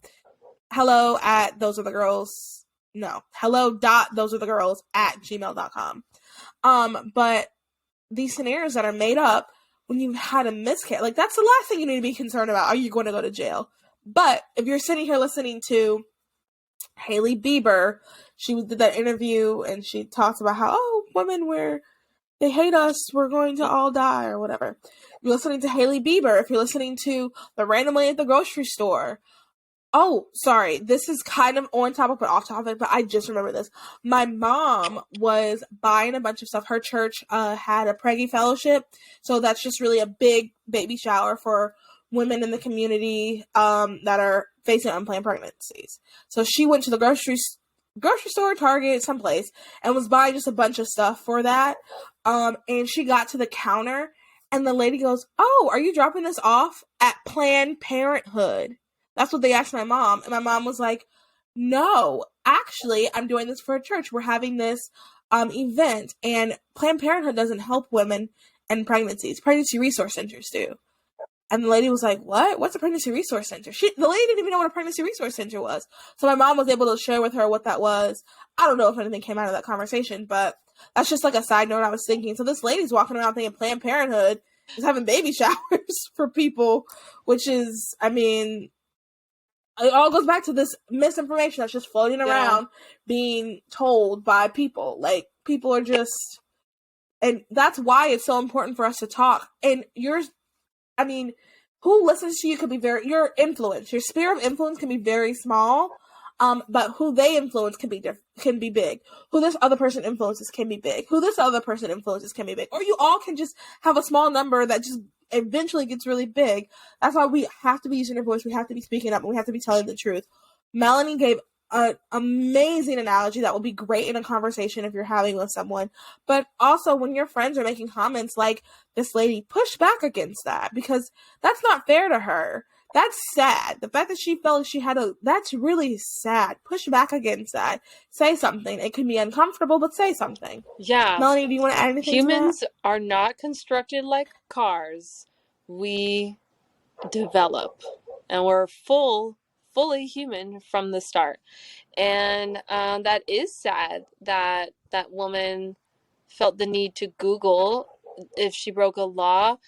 Hello at hello.thosearethegirls@gmail.com. But these scenarios that are made up, when you've had a miscarriage, like, that's the last thing you need to be concerned about. Are you going to go to jail? But if you're sitting here listening to Hailey Bieber, she did that interview and she talks about how, women, they hate us, we're going to all die, or whatever. You're listening to Hailey Bieber. If you're listening to the random lady at the grocery store. Oh, sorry, this is kind of on topic but off topic, but I just remember this. My mom was buying a bunch of stuff. Her church had a preggy fellowship, so that's just really a big baby shower for women in the community that are facing unplanned pregnancies. So she went to the grocery store, Target, someplace, and was buying just a bunch of stuff for that. And she got to the counter, and the lady goes, "Oh, are you dropping this off at Planned Parenthood?" That's what they asked my mom. And my mom was like, "No, actually, I'm doing this for a church. We're having this event, and Planned Parenthood doesn't help women and pregnancies. Pregnancy resource centers do." And the lady was like, "What? What's a pregnancy resource center?" The lady didn't even know what a pregnancy resource center was. So my mom was able to share with her what that was. I don't know if anything came out of that conversation, but that's just like a side note I was thinking. So this lady's walking around thinking Planned Parenthood is having baby showers for people, which is, it all goes back to this misinformation that's just floating around, being told by people. Like, people are just, and that's why it's so important for us to talk. And who listens to you could be your influence, your sphere of influence can be very small, but who they influence can be big. Who this other person influences can be big. Who this other person influences can be big. Or you all can just have a small number that just eventually gets really big. That's why we have to be using our voice. We have to be speaking up, and we have to be telling the truth. Melanie gave an amazing analogy that will be great in a conversation if you're having with someone, but also when your friends are making comments like this lady, push back against that, because that's not fair to her. That's sad. The fact that she felt like that's really sad. Push back against that. Say something. It can be uncomfortable, but say something. Yeah. Melanie, do you want to add anything Humans to that? are not constructed like cars. We develop, and we're fully human from the start. And that is sad that that woman felt the need to Google if she broke a law.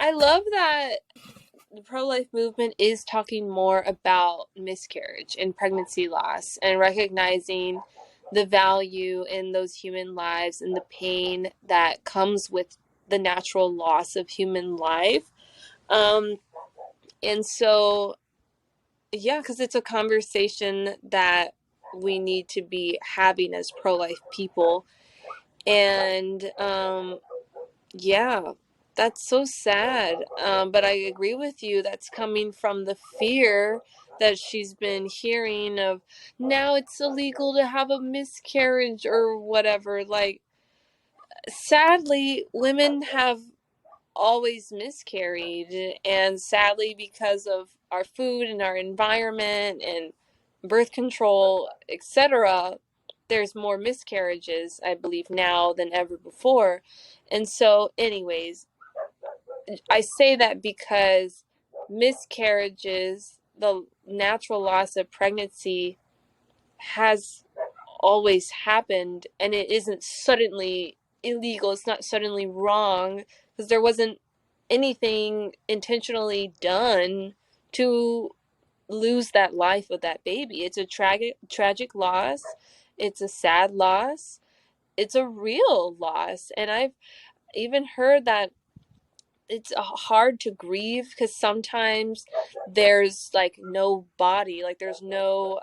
I love that the pro-life movement is talking more about miscarriage and pregnancy loss and recognizing the value in those human lives and the pain that comes with the natural loss of human life. And so, yeah, because it's a conversation that we need to be having as pro-life people. And yeah, that's so sad. But I agree with you. That's coming from the fear that she's been hearing of now it's illegal to have a miscarriage or whatever. Like, sadly, women have always miscarried, and sadly, because of our food and our environment and birth control, etc., there's more miscarriages, I believe, now than ever before. And so, anyways, I say that because miscarriages, the natural loss of pregnancy, has always happened, and it isn't suddenly illegal. It's not suddenly wrong because there wasn't anything intentionally done to lose that life of that baby. It's a tragic loss. It's a sad loss. It's a real loss. And I've even heard that it's hard to grieve because sometimes there's like no body, like there's no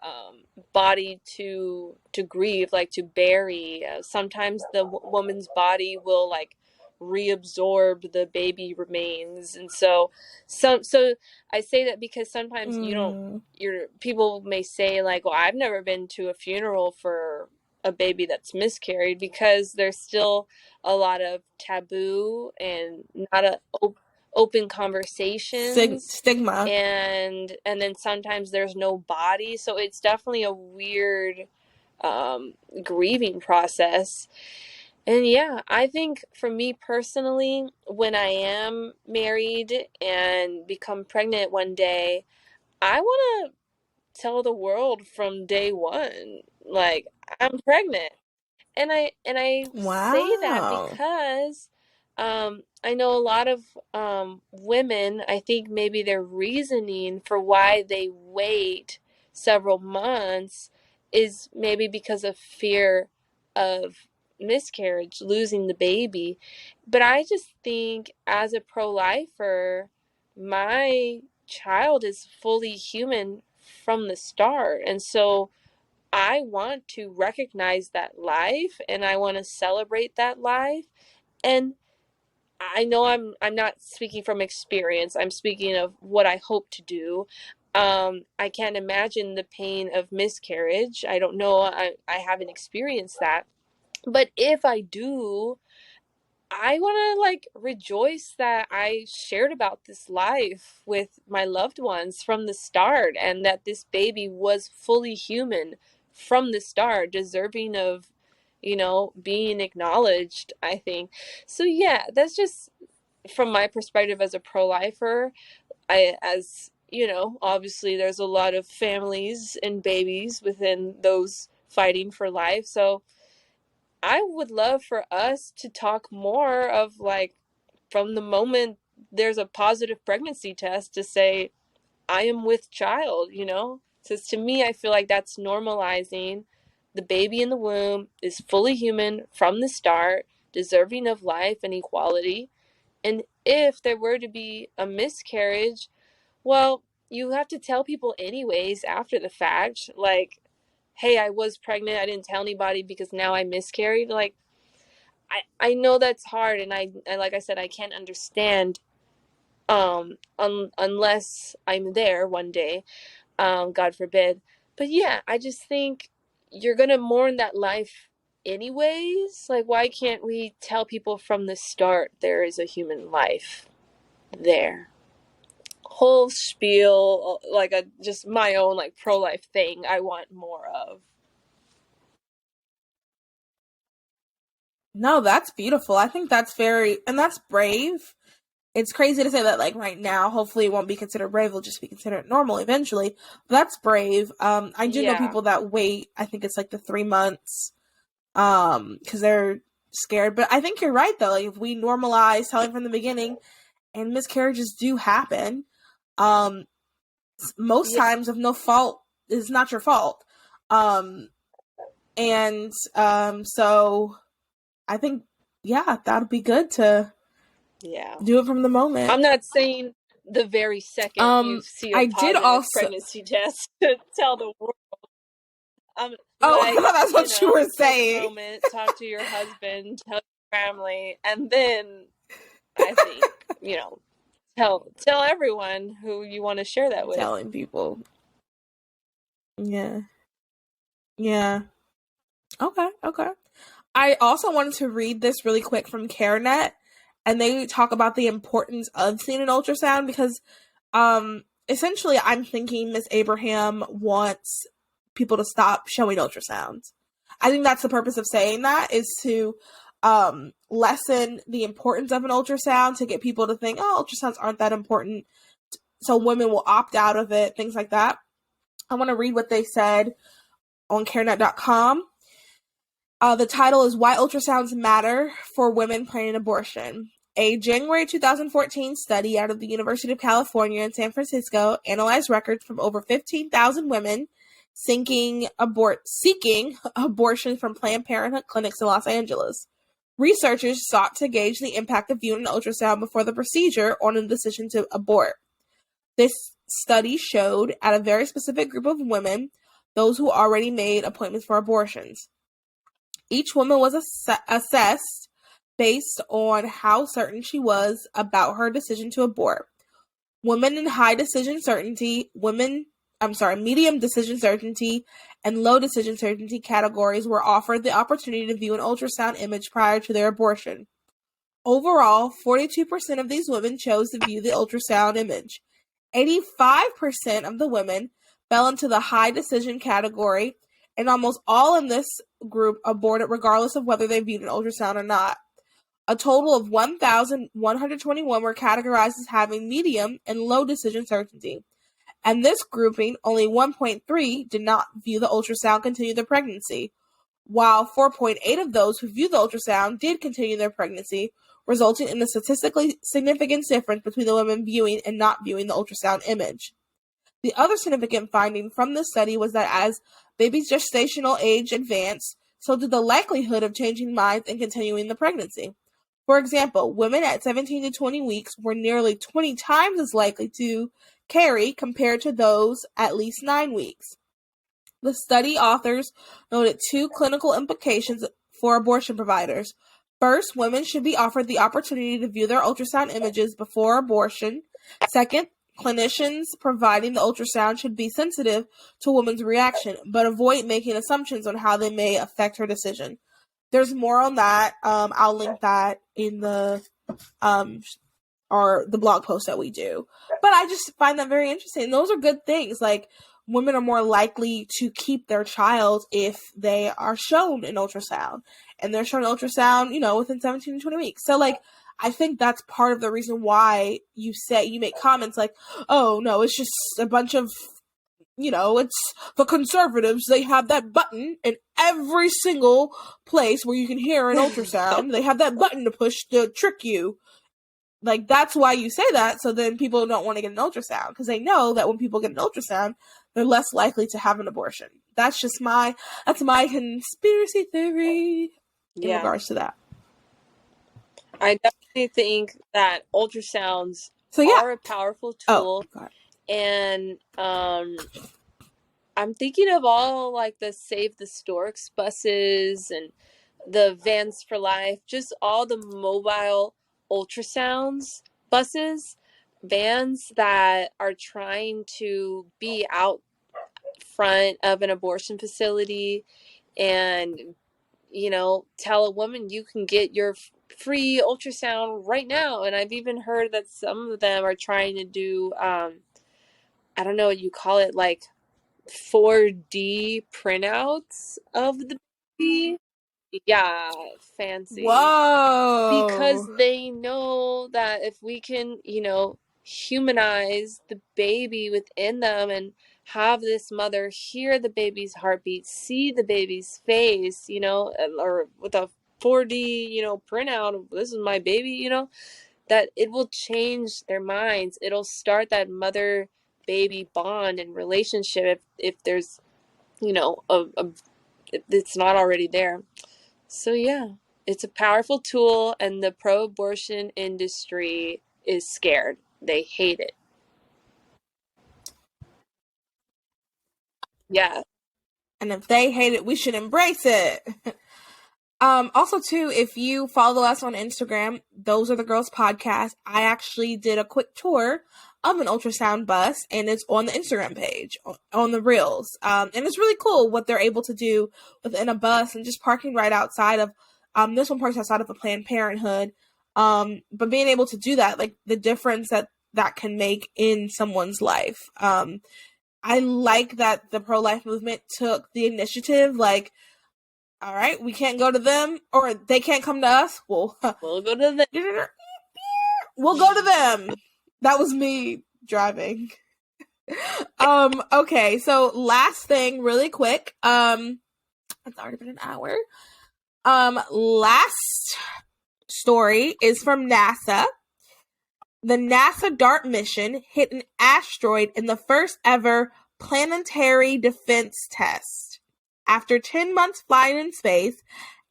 body to grieve, like to bury. Sometimes the woman's body will like reabsorb the baby remains. And so I say that because sometimes you don't, your people may say like, well, I've never been to a funeral for a baby that's miscarried, because there's still a lot of taboo and not a open conversations, Stigma. and then sometimes there's no body, so it's definitely a weird grieving process. And yeah, I think for me personally, when I am married and become pregnant one day, I want to tell the world from day one, like, I'm pregnant. And I say that Wow. because I know a lot of women, I think maybe their reasoning for why they wait several months is maybe because of fear of miscarriage, losing the baby. But I just think as a pro-lifer, my child is fully human from the start. And so I want to recognize that life, and I want to celebrate that life. And I know I'm not speaking from experience. I'm speaking of what I hope to do. I can't imagine the pain of miscarriage. I don't know. I haven't experienced that. But if I do, I want to like rejoice that I shared about this life with my loved ones from the start, and that this baby was fully human from the start, deserving of, being acknowledged, I think. So yeah, that's just from my perspective as a pro-lifer. Obviously there's a lot of families and babies within those fighting for life. So I would love for us to talk more of like from the moment there's a positive pregnancy test to say, I am with child, Because to me, I feel like that's normalizing the baby in the womb is fully human from the start, deserving of life and equality. And if there were to be a miscarriage, well, you have to tell people anyways after the fact, like, hey, I was pregnant, I didn't tell anybody because now I miscarried. Like, I know that's hard, and I like I said, I can't understand unless I'm there one day, God forbid. But yeah, I just think you're gonna mourn that life anyways. Like, why can't we tell people from the start there is a human life there? Whole spiel, like a just my own like pro-life thing I want more of. No, that's beautiful. I think that's and that's brave. It's crazy to say that like right now, hopefully it won't be considered brave, it'll just be considered normal eventually. But that's brave. I do know Yeah. people that wait, I think it's like the 3 months, because they're scared. But I think you're right though. Like if we normalize telling from the beginning, and miscarriages do happen, most Yeah. times of no fault is not your fault. Um, And so I think, yeah, that'd be good to do it from the moment. I'm not saying the very second you see a I did positive also pregnancy test to tell the world. I thought that's what you were saying. Take a moment, talk to your husband, tell your family, and then I think, tell everyone who you want to share that with. Telling people. Yeah. Yeah. Okay. I also wanted to read this really quick from CareNet, and they talk about the importance of seeing an ultrasound because essentially I'm thinking Miss Abraham wants people to stop showing ultrasounds. I think that's the purpose of saying that, is to lessen the importance of an ultrasound, to get people to think, oh, ultrasounds aren't that important, so women will opt out of it, things like that. I want to read what they said on carenet.com. The title is Why Ultrasounds Matter for Women Planning Abortion. A January 2014 study out of the University of California in San Francisco analyzed records from over 15,000 women seeking abortion from Planned Parenthood clinics in Los Angeles. Researchers sought to gauge the impact of viewing an ultrasound before the procedure on a decision to abort. This study showed at a very specific group of women, those who already made appointments for abortions. Each woman was assessed based on how certain she was about her decision to abort. Women in medium decision certainty, and low decision certainty categories were offered the opportunity to view an ultrasound image prior to their abortion. Overall, 42% of these women chose to view the ultrasound image. 85% of the women fell into the high decision category, and almost all in this group aborted regardless of whether they viewed an ultrasound or not. A total of 1,121 were categorized as having medium and low decision certainty. And this grouping, only 1.3 did not view the ultrasound continue their pregnancy, while 4.8 of those who viewed the ultrasound did continue their pregnancy, resulting in a statistically significant difference between the women viewing and not viewing the ultrasound image. The other significant finding from this study was that as babies' gestational age advanced, so did the likelihood of changing minds and continuing the pregnancy. For example, women at 17 to 20 weeks were nearly 20 times as likely to carry compared to those at least 9 weeks. The study authors noted two clinical implications for abortion providers. First, women should be offered the opportunity to view their ultrasound images before abortion. Second, clinicians providing the ultrasound should be sensitive to a woman's reaction, but avoid making assumptions on how they may affect her decision. There's more on that. I'll link that in the or the blog post that we do. But I just find that very interesting. Those are good things. Like, women are more likely to keep their child if they are shown an ultrasound. And they're shown an ultrasound, within 17 to 20 weeks. So, like, I think that's part of the reason why you make comments like, oh, no, it's just a bunch of, it's the conservatives. They have that button in every single place where you can hear an ultrasound. They have that button to push to trick you. Like, that's why you say that, so then people don't want to get an ultrasound, because they know that when people get an ultrasound, they're less likely to have an abortion. That's my conspiracy theory in regards to that. I definitely think that ultrasounds are a powerful tool. And I'm thinking of all, like, the Save the Storks buses and the Vans for Life, just all the mobile ultrasounds buses, vans that are trying to be out front of an abortion facility and, tell a woman you can get your free ultrasound right now. And I've even heard that some of them are trying to do, I don't know what you call it, like 4D printouts of the baby. Yeah, fancy. Whoa. Because they know that if we can, humanize the baby within them and have this mother hear the baby's heartbeat, see the baby's face, or with a 4D, printout of this is my baby, that it will change their minds. It'll start that mother-baby bond and relationship if there's, a it's not already there. So yeah, it's a powerful tool, and the pro-abortion industry is scared. They hate it. Yeah. And if they hate it, we should embrace it. Also too, if you follow us on Instagram, Those Are the Girls podcast, I actually did a quick tour of an ultrasound bus, and it's on the Instagram page, on the reels. And it's really cool what they're able to do within a bus, and just parking right outside of, this one parks outside of a Planned Parenthood. But being able to do that, like the difference that can make in someone's life. I like that the pro-life movement took the initiative, like, all right, we can't go to them, or they can't come to us. We'll go to them. We'll go to them. That was me driving. Okay, so last thing, really quick. It's already been an hour. Last story is from NASA. The NASA DART mission hit an asteroid in the first ever planetary defense test. After 10 months flying in space,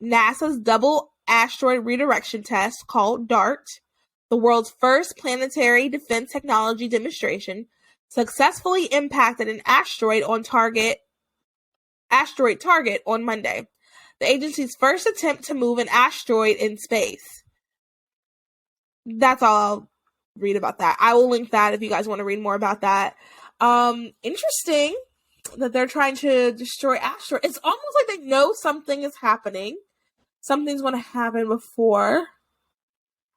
NASA's double asteroid redirection test, called DART, the world's first planetary defense technology demonstration, successfully impacted an asteroid target on Monday, the agency's first attempt to move an asteroid in space. That's all I'll read about that. I will link that if you guys want to read more about that. Interesting that they're trying to destroy asteroids. It's almost like they know something is happening. Something's going to happen before,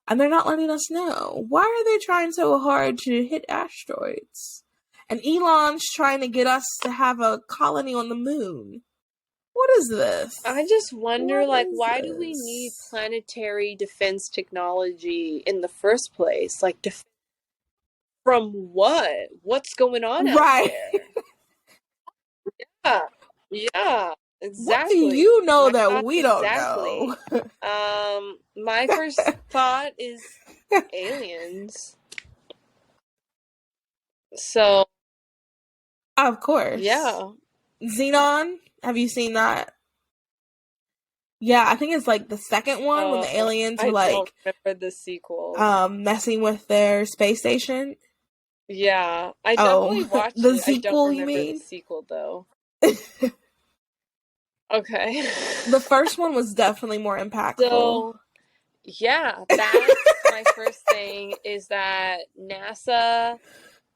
and they're not letting us know. Why are they trying so hard to hit asteroids? And Elon's trying to get us to have a colony on the moon. What is this? I just wonder, why do we need planetary defense technology in the first place? Like, from what? What's going on out there? Yeah, exactly. What do you know that we don't know? My first thought is aliens. So, of course. Yeah. Xenon, have you seen that? Yeah, I think it's like the second one when the aliens were I don't remember the sequel. Messing with their space station. Yeah, I definitely watched the it. Sequel, I don't remember the sequel though. Okay. The first one was definitely more impactful. So, yeah, that's my first thing, is that NASA,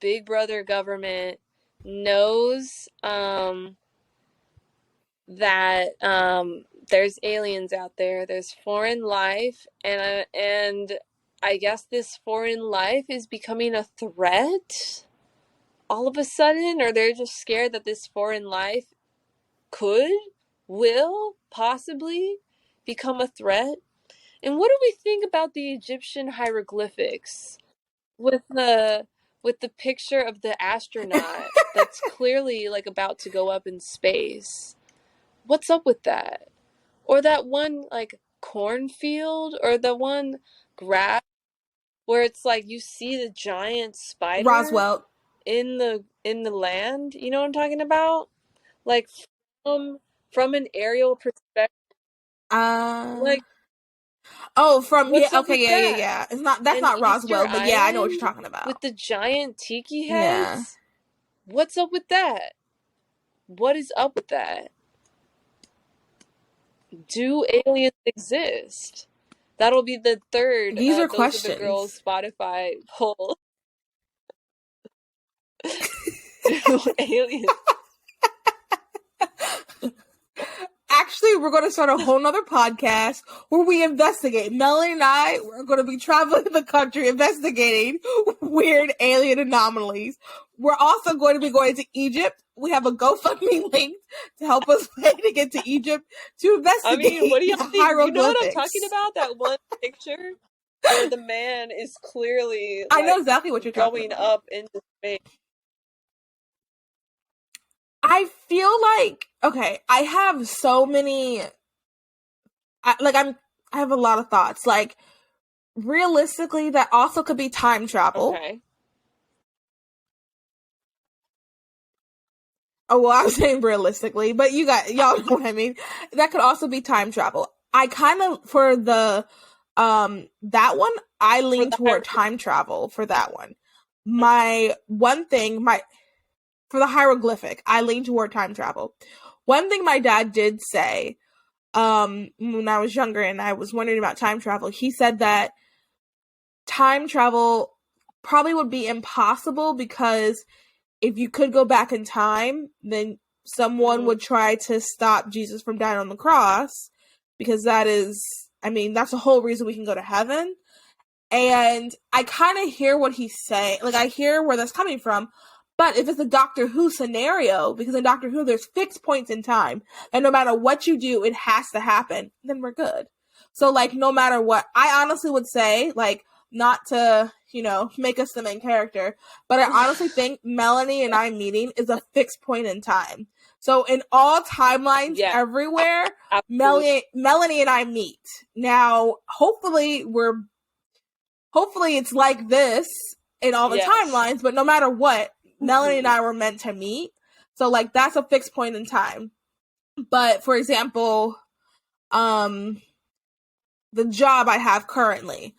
Big Brother government, knows that there's aliens out there. There's foreign life, and I guess this foreign life is becoming a threat all of a sudden, or they're just scared that this foreign life will possibly become a threat. And what do we think about the Egyptian hieroglyphics with the picture of the astronaut that's clearly like about to go up in space? What's up with that? Or that one like cornfield, or the one grass where it's like you see the giant spider Roswell in the land. You know what I'm talking about? Like from an aerial perspective. yeah. It's not, that's not Roswell, but yeah, I know what you're talking about. With the giant tiki heads. Yeah. What's up with that? What is up with that? Do aliens exist? That'll be the third. These are questions. Those Are the Girls Spotify poll. Do aliens? Actually, we're going to start a whole nother podcast where we investigate. Melanie and I, we're going to be traveling the country investigating weird alien anomalies. We're also going to be going to Egypt. We have a GoFundMe link to help us pay to get to Egypt to investigate. I mean, what do you think? You know what I'm talking about? That one picture where the man is clearly I know exactly what you're talking about. Going up into space. I feel like, okay, I have so many, I have a lot of thoughts. Like, realistically, that also could be time travel. Oh, well, I was saying realistically, but y'all know what I mean. That could also be time travel. I kind of, for the, that one, I lean toward time travel for that one. My one thing, for the hieroglyphic, I lean toward time travel. One thing my dad did say, when I was younger and I was wondering about time travel, he said that time travel probably would be impossible because if you could go back in time, then someone would try to stop Jesus from dying on the cross, because that's the whole reason we can go to heaven. And I kind of hear what he's saying. Like, I hear where that's coming from. But if it's a Doctor Who scenario, because in Doctor Who there's fixed points in time, and no matter what you do, it has to happen, then we're good. So, like, no matter what, I honestly would say, like, not to, make us the main character, but I honestly think Melanie and I meeting is a fixed point in time. So in all timelines everywhere, Melanie and I meet. Now, hopefully it's like this in all the timelines, but no matter what, Melanie and I were meant to meet. So, like, that's a fixed point in time. But, for example, the job I have currently,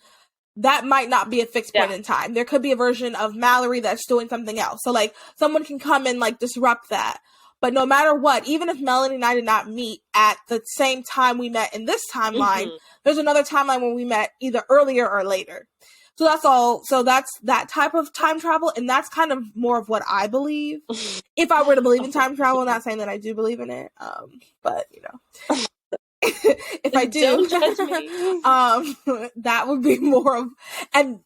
that might not be a fixed point in time. There could be a version of Mallory that's doing something else. So, like, someone can come and, like, disrupt that. But no matter what, even if Melanie and I did not meet at the same time we met in this timeline, there's another timeline where we met either earlier or later. So that's all. So that's that type of time travel, and that's kind of more of what I believe. If I were to believe in time travel, I'm not saying that I do believe in it, but if I do, don't judge me. That would be more of, and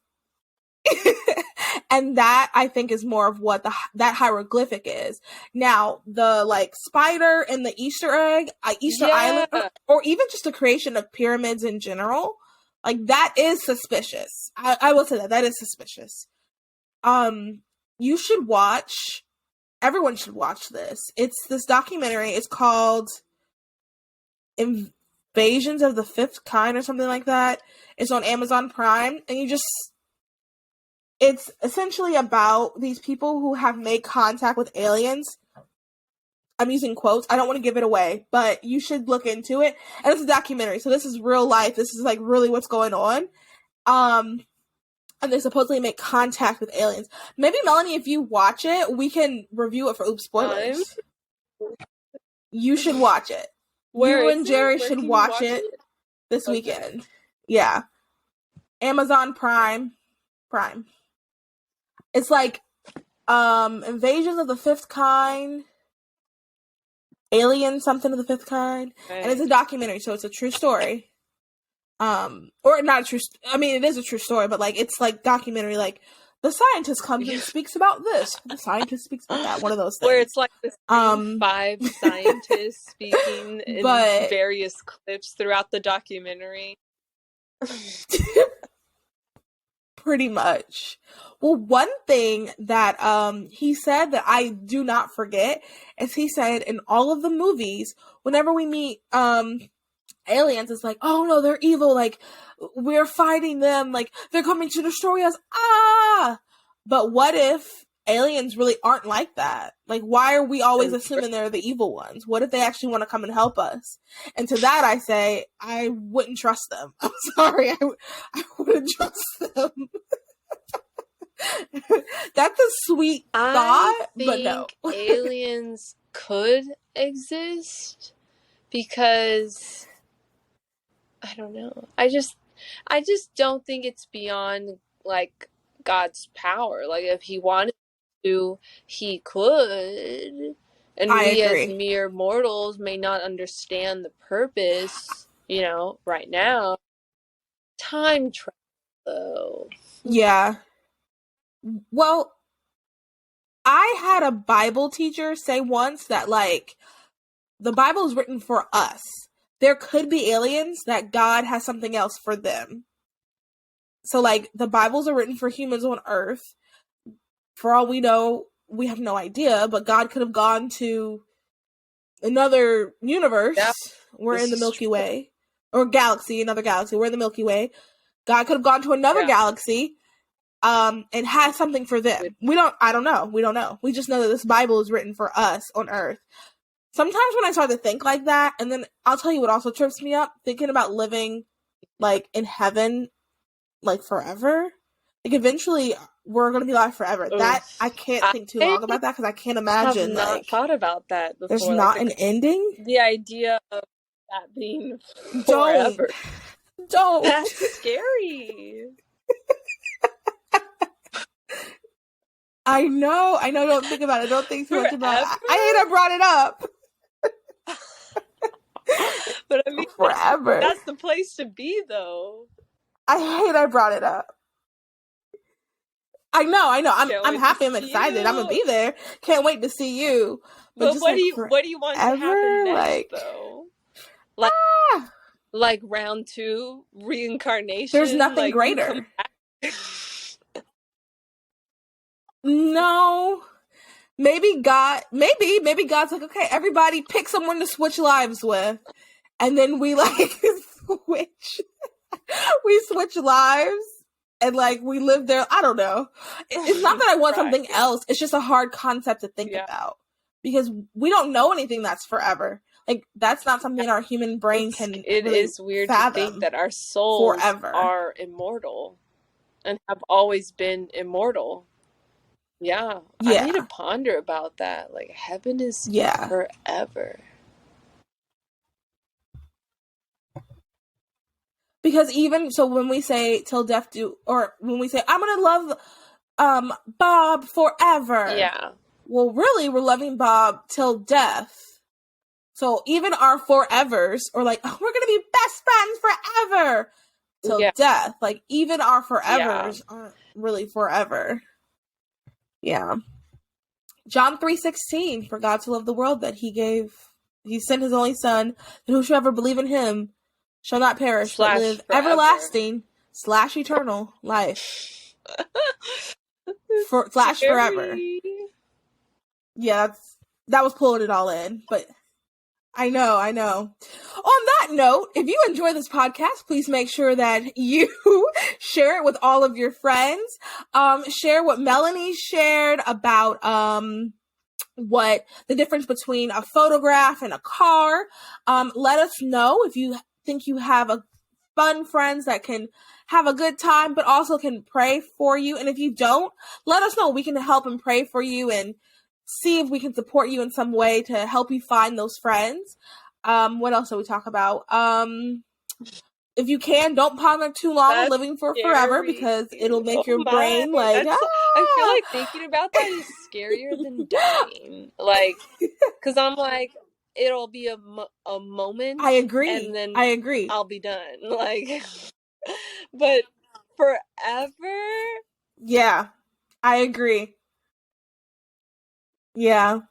and that I think is more of what that hieroglyphic is. Now, the like spider and the Easter egg, Easter Island, or even just the creation of pyramids in general, like that is suspicious. I will say that is suspicious. You should watch. Everyone should watch this. It's this documentary. It's called Invasions of the Fifth Kind or something like that. It's on Amazon Prime, and it's essentially about these people who have made contact with aliens. I'm using quotes. I don't want to give it away, but you should look into it. And it's a documentary, so this is real life. This is like really what's going on. And they supposedly make contact with aliens. Maybe, Melanie, if you watch it, we can review it for Oops Spoilers. You should watch it. You and Jerry should watch it this weekend. Yeah. Amazon Prime. It's like Invasions of the Fifth Kind. Alien something of the Fifth Kind. Right. And it's a documentary, so it's a true story. Or not a true, it is a true story, but like, it's like documentary, like the scientist comes and speaks about this, the scientist speaks about that, one of those things. Where it's like the same 5 scientists speaking in various clips throughout the documentary. Pretty much. Well, one thing that he said that I do not forget is he said in all of the movies, whenever we meet aliens, it's like, oh no, they're evil, like we're fighting them, like they're coming to destroy us. But what if aliens really aren't like that? Like, why are we always assuming they're the evil ones? What if they actually want to come and help us? And to that I say, I wouldn't trust them. I'm sorry, I wouldn't trust them. That's a sweet thought, but no. Aliens could exist because I don't know. I just don't think it's beyond like God's power. Like if he wanted to, he could. And we as mere mortals may not understand the purpose, right now. Time travel, though. Yeah. Well, I had a Bible teacher say once that, like, the Bible is written for us. There could be aliens that God has something else for them. So, like, the Bibles are written for humans on Earth. For all we know, we have no idea, but God could have gone to another universe. Yeah, we're in the Milky Way. Or galaxy, another galaxy. We're in the Milky Way. God could have gone to another galaxy and has something for them. I don't know. We don't know. We just know that this Bible is written for us on earth. Sometimes when I start to think like that, and then I'll tell you what also trips me up, thinking about living like in heaven, like forever. Like eventually we're going to be alive forever. Oof. That I can't think too long about that because I can't imagine. I've not like thought about that before. There's not an ending. The idea of that being Don't. forever. Don't. That's scary. I know. Don't think about it. Don't think too much about it. I hate I brought it up. But I mean, forever. That's the place to be, though. I hate I brought it up. I know. I'm happy. I'm excited. I'm gonna be there. Can't wait to see you. But what do you want to happen next, though? Like round 2, reincarnation. There's nothing greater. No. Maybe God's like, okay, everybody pick someone to switch lives with. And then we switch lives and like we live there. I don't know. It's not that I want something else. It's just a hard concept to think about because we don't know anything that's forever. Like that's not something our human brain can. It really is weird to think that our souls are immortal and have always been immortal. Yeah, I need to ponder about that. Like heaven is forever. Because even so, when we say till death do, or when we say I'm gonna love Bob forever, well, really, we're loving Bob till death. So even our forevers, or like we're gonna be best friends forever till death. Like even our forevers aren't really forever. Yeah. John 3:16, for God to love the world that he sent his only son, that whosoever believe in him shall not perish, but live everlasting / eternal life. Forever. Yeah, that was pulling it all in, but I know. On that note, if you enjoy this podcast, please make sure that you share it with all of your friends. Share what Melanie shared about what the difference between a photograph and a car. Let us know if you think you have a fun friends that can have a good time, but also can pray for you. And if you don't, let us know. We can help and pray for you and see if we can support you in some way to help you find those friends. What else do we talk about? If you can, don't ponder too long on living for forever because it'll make your brain like. I feel like thinking about that is scarier than dying. Like, because I'm like, it'll be a moment. I agree. And then I'll be done. Like, but forever. Yeah, I agree. Yeah.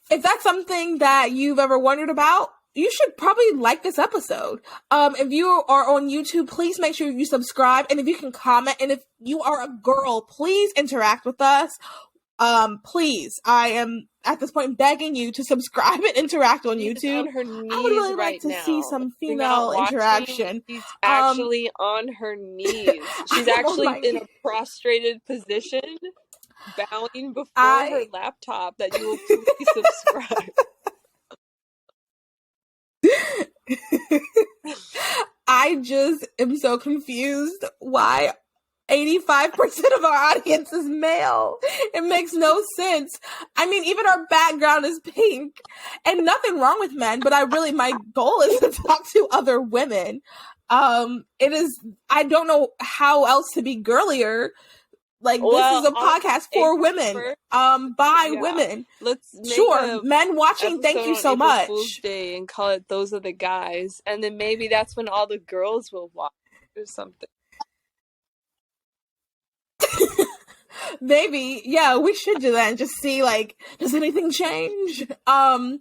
If that's something that you've ever wondered about, you should probably like this episode. If you are on YouTube, please make sure you subscribe. And if you can comment, and if you are a girl, please interact with us. Please, I am at this point begging you to subscribe and interact on YouTube. On her knees I would really like to see some female interaction. She's actually on her knees. She's actually in a prostrated position, bowing before her laptop, that you will please subscribe. I just am so confused why 85% of our audience is male. It makes no sense. I mean, even our background is pink, and nothing wrong with men, but my goal is to talk to other women. I don't know how else to be girlier. Like, this is a podcast for women, by women. Let's make men watching, thank you so much. Fool's Day and call it Those Are the Guys, and then maybe that's when all the girls will watch or something. Maybe, we should do that and just see, like, does anything change? So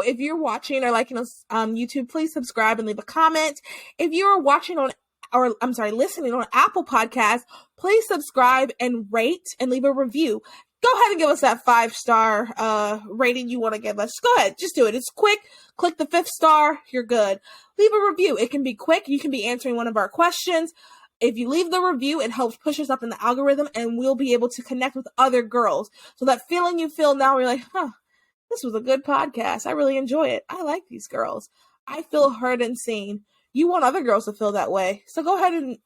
if you're watching or liking us on YouTube, please subscribe and leave a comment. If you're listening on Apple Podcasts, please subscribe and rate and leave a review. Go ahead and give us that 5-star rating you want to give us. Go ahead, just do it. It's quick. Click the 5th star. You're good. Leave a review. It can be quick. You can be answering one of our questions. if you leave the review, it helps push us up in the algorithm, and we'll be able to connect with other girls. So that feeling you feel now, you're like, this was a good podcast. I really enjoy it. I like these girls. I feel heard and seen. You want other girls to feel that way. So go ahead and,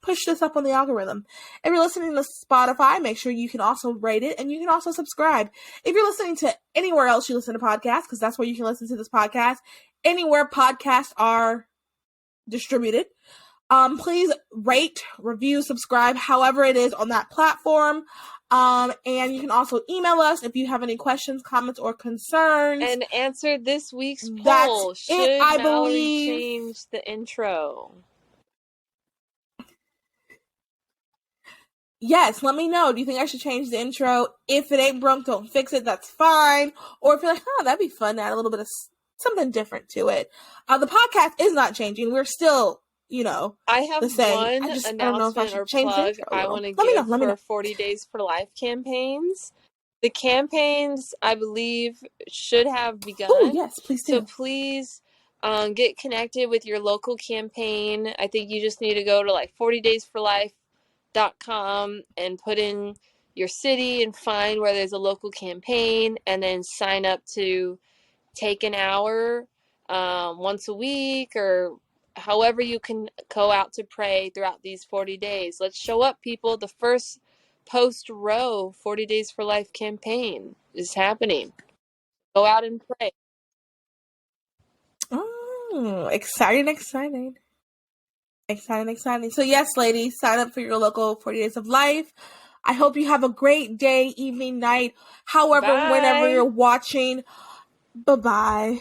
push this up on the algorithm. If you're listening to Spotify, make sure you can also rate it, and you can also subscribe. If you're listening to anywhere else you listen to podcasts, because that's where you can listen to this podcast, anywhere podcasts are distributed, please rate, review, subscribe, however it is on that platform. And you can also email us if you have any questions, comments, or concerns. And answer this week's poll. That's Should it, I Mallory believe. change the intro? Yes, let me know. Do you think I should change the intro? If it ain't broke, don't fix it. That's fine. Or if you're like, that'd be fun to add a little bit of something different to it. The podcast is not changing. We're still, I have the same. one announcement or plug I want to give for 40 Days for Life campaigns. The campaigns, I believe, should have begun. Oh, yes, please do. So please get connected with your local campaign. I think you just need to go to 40daysforlife.com and put in your city and find where there's a local campaign, and then sign up to take an hour once a week, or however you can go out to pray throughout these 40 days. Let's show up, people. The first post-Roe 40 Days for Life campaign is happening. Go out and pray. Oh, exciting. So yes, ladies, sign up for your local 40 Days of Life. I hope you have a great day, evening, night, however, whenever you're watching. Bye-bye.